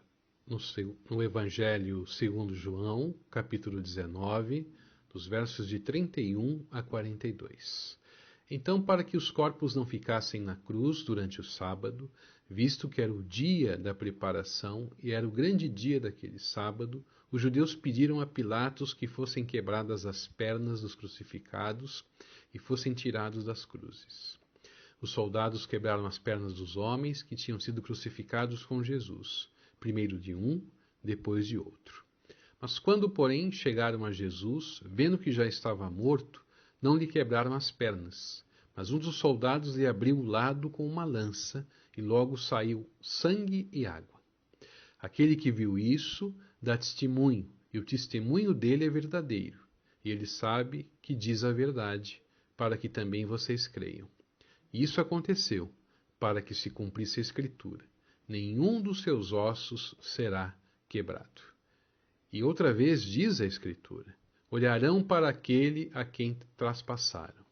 no Evangelho segundo João, capítulo 19, dos versos de 31 a 42. Então, para que os corpos não ficassem na cruz durante o sábado, visto que era o dia da preparação e era o grande dia daquele sábado, os judeus pediram a Pilatos que fossem quebradas as pernas dos crucificados e fossem tirados das cruzes. Os soldados quebraram as pernas dos homens que tinham sido crucificados com Jesus, primeiro de um, depois de outro. Mas quando, porém, chegaram a Jesus, vendo que já estava morto, não lhe quebraram as pernas, mas um dos soldados lhe abriu o lado com uma lança, e logo saiu sangue e água. Aquele que viu isso dá testemunho, e o testemunho dele é verdadeiro, e ele sabe que diz a verdade, para que também vocês creiam. E isso aconteceu, para que se cumprisse a Escritura. Nenhum dos seus ossos será quebrado. E outra vez diz a Escritura: olharão para aquele a quem traspassaram.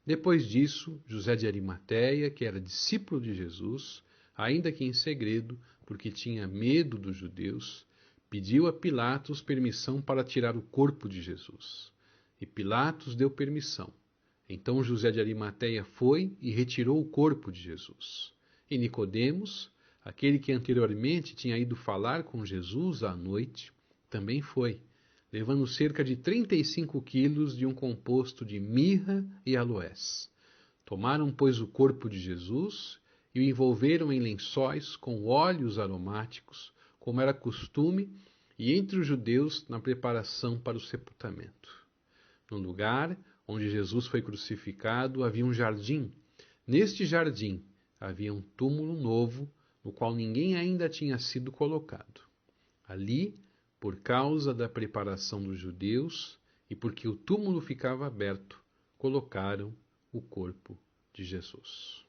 Depois disso, José de Arimateia, que era discípulo de Jesus, ainda que em segredo, porque tinha medo dos judeus, pediu a Pilatos permissão para tirar o corpo de Jesus. E Pilatos deu permissão. Então José de Arimateia foi e retirou o corpo de Jesus. E Nicodemos, aquele que anteriormente tinha ido falar com Jesus à noite, também foi, levando cerca de 35 quilos de um composto de mirra e aloés. Tomaram, pois, o corpo de Jesus e o envolveram em lençóis com óleos aromáticos, como era costume, e entre os judeus na preparação para o sepultamento. No lugar onde Jesus foi crucificado havia um jardim. Neste jardim havia um túmulo novo, no qual ninguém ainda tinha sido colocado. Ali, por causa da preparação dos judeus e porque o túmulo ficava aberto, colocaram o corpo de Jesus.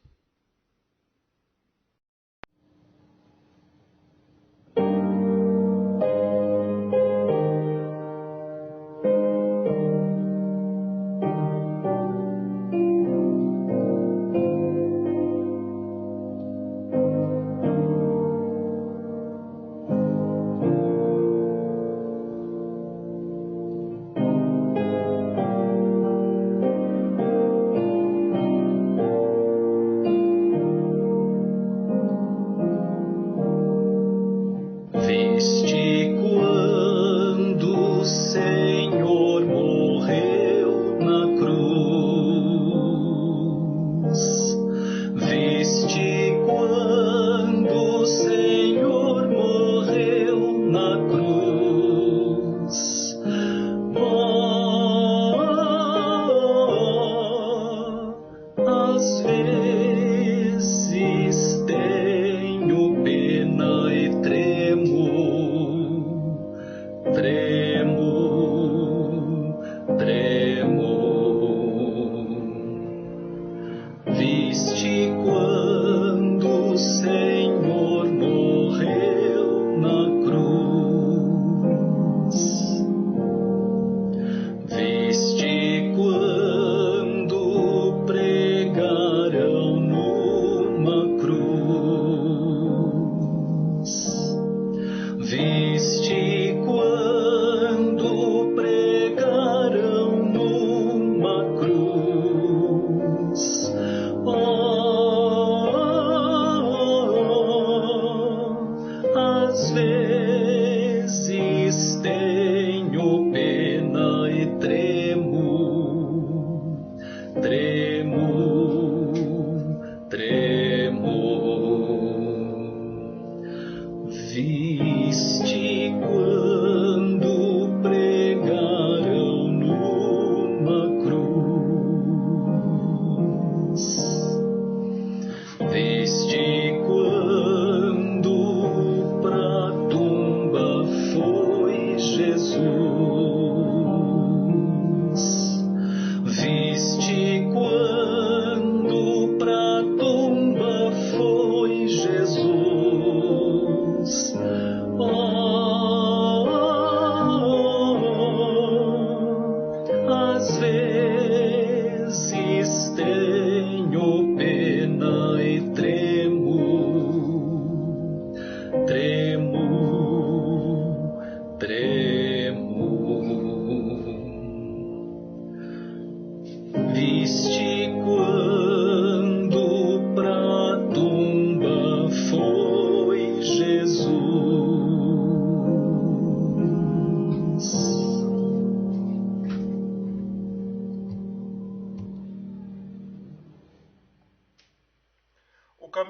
Tenho pena e tremo.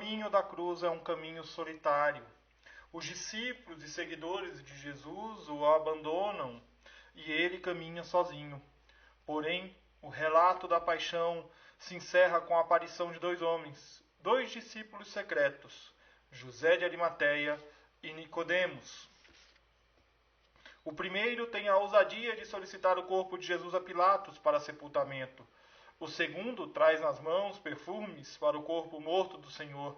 caminho da cruz é um caminho solitário. Os discípulos e seguidores de Jesus o abandonam e ele caminha sozinho. Porém, o relato da paixão se encerra com a aparição de dois homens, dois discípulos secretos, José de Arimateia e Nicodemos. O primeiro tem a ousadia de solicitar o corpo de Jesus a Pilatos para sepultamento. O segundo traz nas mãos perfumes para o corpo morto do Senhor.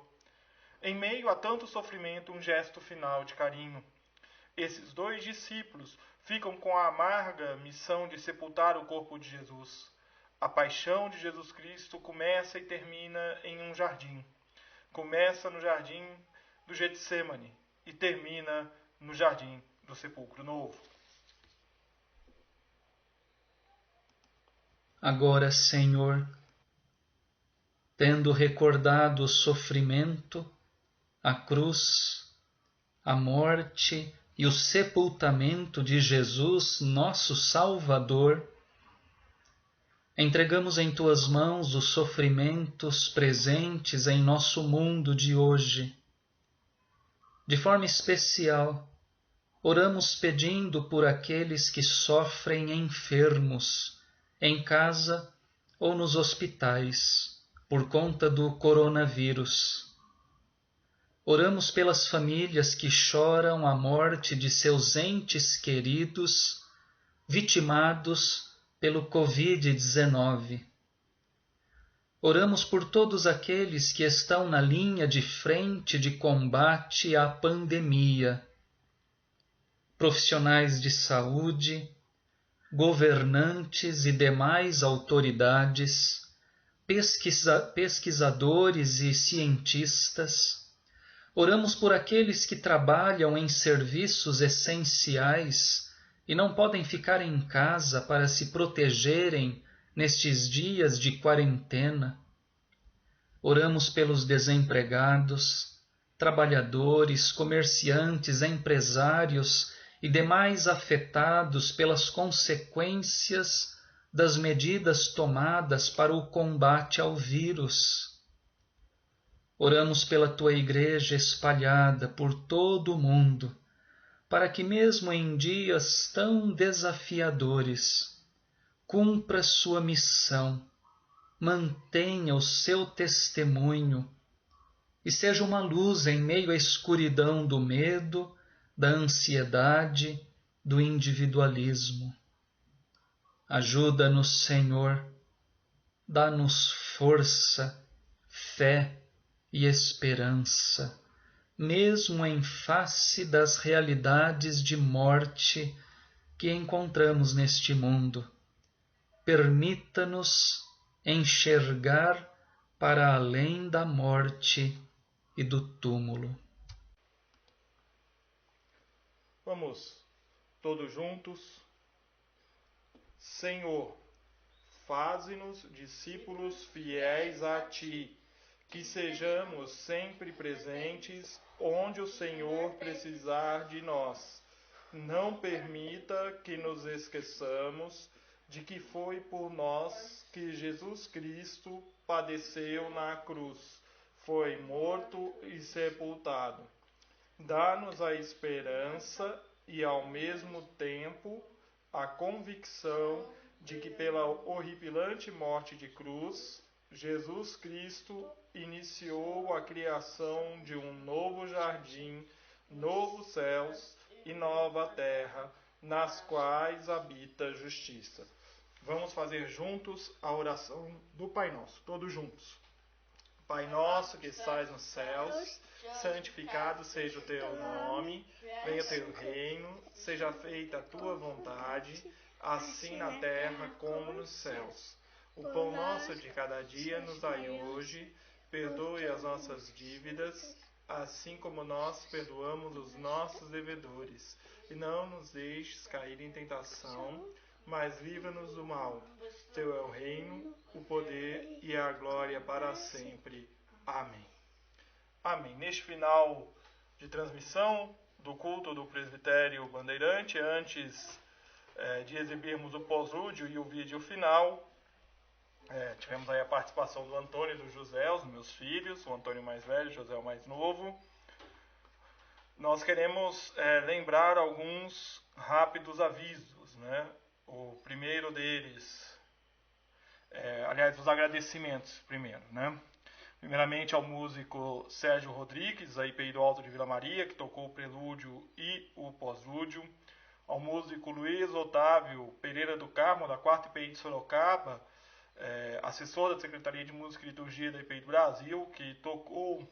Em meio a tanto sofrimento, um gesto final de carinho. Esses dois discípulos ficam com a amarga missão de sepultar o corpo de Jesus. A paixão de Jesus Cristo começa e termina em um jardim. Começa no jardim do Getsêmani e termina no jardim do Sepulcro Novo. Agora, Senhor, tendo recordado o sofrimento, a cruz, a morte e o sepultamento de Jesus, nosso Salvador, entregamos em Tuas mãos os sofrimentos presentes em nosso mundo de hoje. De forma especial, oramos pedindo por aqueles que sofrem enfermos, em casa ou nos hospitais, por conta do coronavírus. Oramos pelas famílias que choram a morte de seus entes queridos, vitimados pelo Covid-19. Oramos por todos aqueles que estão na linha de frente de combate à pandemia, profissionais de saúde, governantes e demais autoridades, pesquisadores e cientistas. Oramos por aqueles que trabalham em serviços essenciais e não podem ficar em casa para se protegerem nestes dias de quarentena. Oramos pelos desempregados, trabalhadores, comerciantes, empresários e demais afetados pelas consequências das medidas tomadas para o combate ao vírus. Oramos pela Tua Igreja espalhada por todo o mundo, para que mesmo em dias tão desafiadores, cumpra sua missão, mantenha o seu testemunho e seja uma luz em meio à escuridão do medo, da ansiedade, do individualismo. Ajuda-nos, Senhor, dá-nos força, fé e esperança, mesmo em face das realidades de morte que encontramos neste mundo. Permita-nos enxergar para além da morte e do túmulo. Vamos todos juntos. Senhor, faze-nos discípulos fiéis a Ti, que sejamos sempre presentes onde o Senhor precisar de nós. Não permita que nos esqueçamos de que foi por nós que Jesus Cristo padeceu na cruz, foi morto e sepultado. Dá-nos a esperança e, ao mesmo tempo, a convicção de que pela horripilante morte de cruz, Jesus Cristo iniciou a criação de um novo jardim, novos céus e nova terra, nas quais habita a justiça. Vamos fazer juntos a oração do Pai Nosso, todos juntos. Pai nosso que estais nos céus, santificado seja o teu nome, venha o teu reino, seja feita a tua vontade, assim na terra como nos céus. O pão nosso de cada dia nos dai hoje, perdoe as nossas dívidas, assim como nós perdoamos os nossos devedores. E não nos deixes cair em tentação, mas livra-nos do mal. Teu é o reino, o poder e a glória para sempre. Amém. Amém. Neste final de transmissão do culto do Presbitério Bandeirante, antes de exibirmos o pós-lúdio e o vídeo final, Tivemos aí a participação do Antônio e do José, os meus filhos, o Antônio mais velho, o José o mais novo. Nós queremos lembrar alguns rápidos avisos, né? O primeiro deles, os agradecimentos primeiro, né? Primeiramente ao músico Sérgio Rodrigues, da IPI do Alto de Vila Maria, que tocou o prelúdio e o pós-lúdio. Ao músico Luiz Otávio Pereira do Carmo, da 4ª IPI de Sorocaba, assessor da Secretaria de Música e Liturgia da IPI do Brasil, que tocou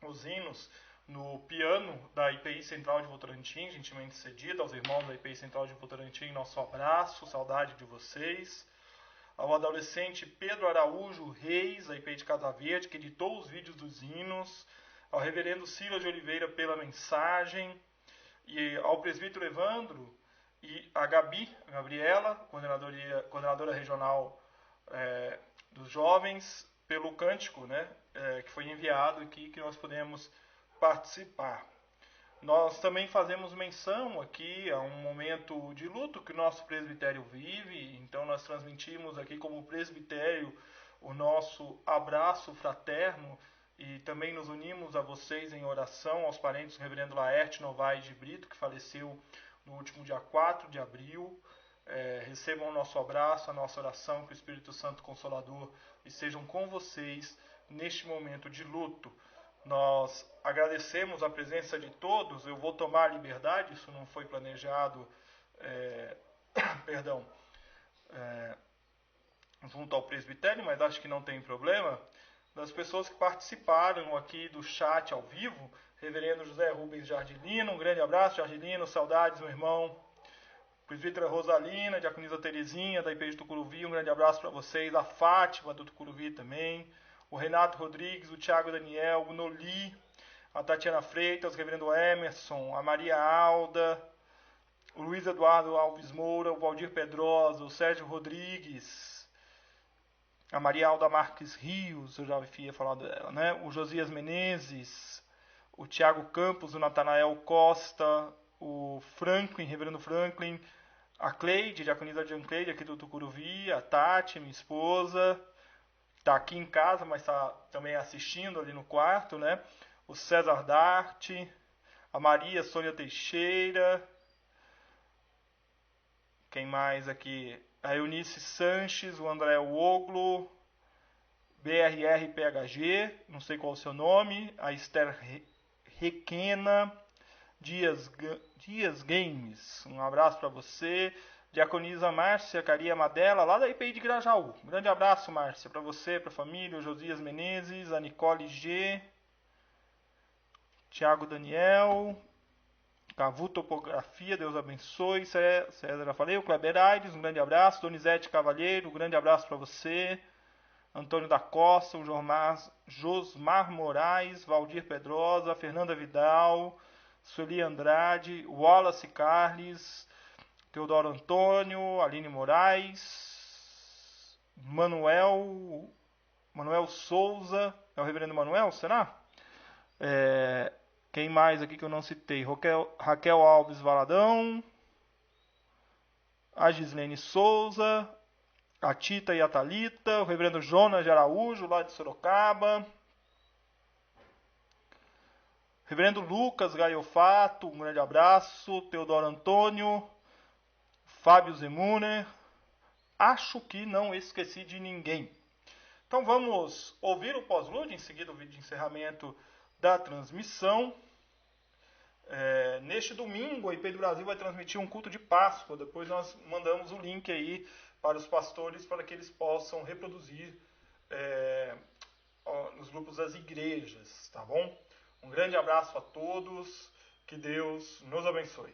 os hinos no piano da IPI Central de Votorantim, gentilmente cedido aos irmãos da IPI Central de Votorantim, nosso abraço, saudade de vocês. Ao adolescente Pedro Araújo Reis, da IPI de Casa Verde, que editou os vídeos dos hinos. Ao reverendo Silas de Oliveira pela mensagem. E ao presbítero Evandro e a Gabriela, coordenadora regional dos jovens, pelo cântico, né, que foi enviado aqui, que nós podemos participar. Nós também fazemos menção aqui a um momento de luto que o nosso presbitério vive, então nós transmitimos aqui como presbitério o nosso abraço fraterno e também nos unimos a vocês em oração, aos parentes do reverendo Laerte Novaes de Brito, que faleceu no último dia 4 de abril. Recebam o nosso abraço, a nossa oração, que o Espírito Santo Consolador estejam com vocês neste momento de luto. Nós agradecemos a presença de todos. Eu vou tomar a liberdade, isso não foi planejado, junto ao presbitério, mas acho que não tem problema, das pessoas que participaram aqui do chat ao vivo. Reverendo José Rubens Jardilino, um grande abraço, Jardilino, saudades, meu irmão. Presbítera Rosalina, diaconisa Terezinha, da IPI de Tucuruvi, um grande abraço para vocês. A Fátima, do Tucuruvi também. O Renato Rodrigues, o Tiago Daniel, o Noli, a Tatiana Freitas, o reverendo Emerson, a Maria Alda, o Luiz Eduardo Alves Moura, o Valdir Pedrosa, o Sérgio Rodrigues, a Maria Alda Marques Rios, eu já havia falado dela, né? O Josias Menezes, o Tiago Campos, o Natanael Costa, o Franklin, reverendo Franklin, a Cleide, diaconisa Jean Cleide, aqui do Tucuruvi, a Tati, minha esposa, está aqui em casa, mas está também assistindo ali no quarto, né? O César Darte, a Maria Sônia Teixeira, quem mais aqui? A Eunice Sanches, o André Oglo, BRRPHG, não sei qual é o seu nome, a Esther Requena, Dias Games, um abraço para você. Diaconisa Márcia Caria Madela, lá da IPI de Grajaú. Um grande abraço, Márcia, para você, para a família. O Josias Menezes, a Nicole G, Tiago Daniel, Cavu Topografia, Deus abençoe. César, já falei. O Kleber Aires, um grande abraço. Donizete Cavalheiro, um grande abraço para você. Antônio da Costa, o Josmar Moraes, Valdir Pedrosa, Fernanda Vidal, Sueli Andrade, Wallace Carles, Teodoro Antônio, Aline Moraes, Manuel Souza, é o reverendo Manuel, será? Quem mais aqui que eu não citei? Raquel Alves Valadão, a Gislene Souza, a Tita e a Thalita, o reverendo Jonas de Araújo, lá de Sorocaba, reverendo Lucas Gaiofato, um grande abraço, Teodoro Antônio, Fábio Zemuner, acho que não esqueci de ninguém. Então vamos ouvir o pós-lúdio, em seguida o vídeo de encerramento da transmissão. Neste domingo, a IPI do Brasil vai transmitir um culto de Páscoa. Depois nós mandamos o link aí para os pastores, para que eles possam reproduzir nos grupos das igrejas, tá bom? Um grande abraço a todos, que Deus nos abençoe.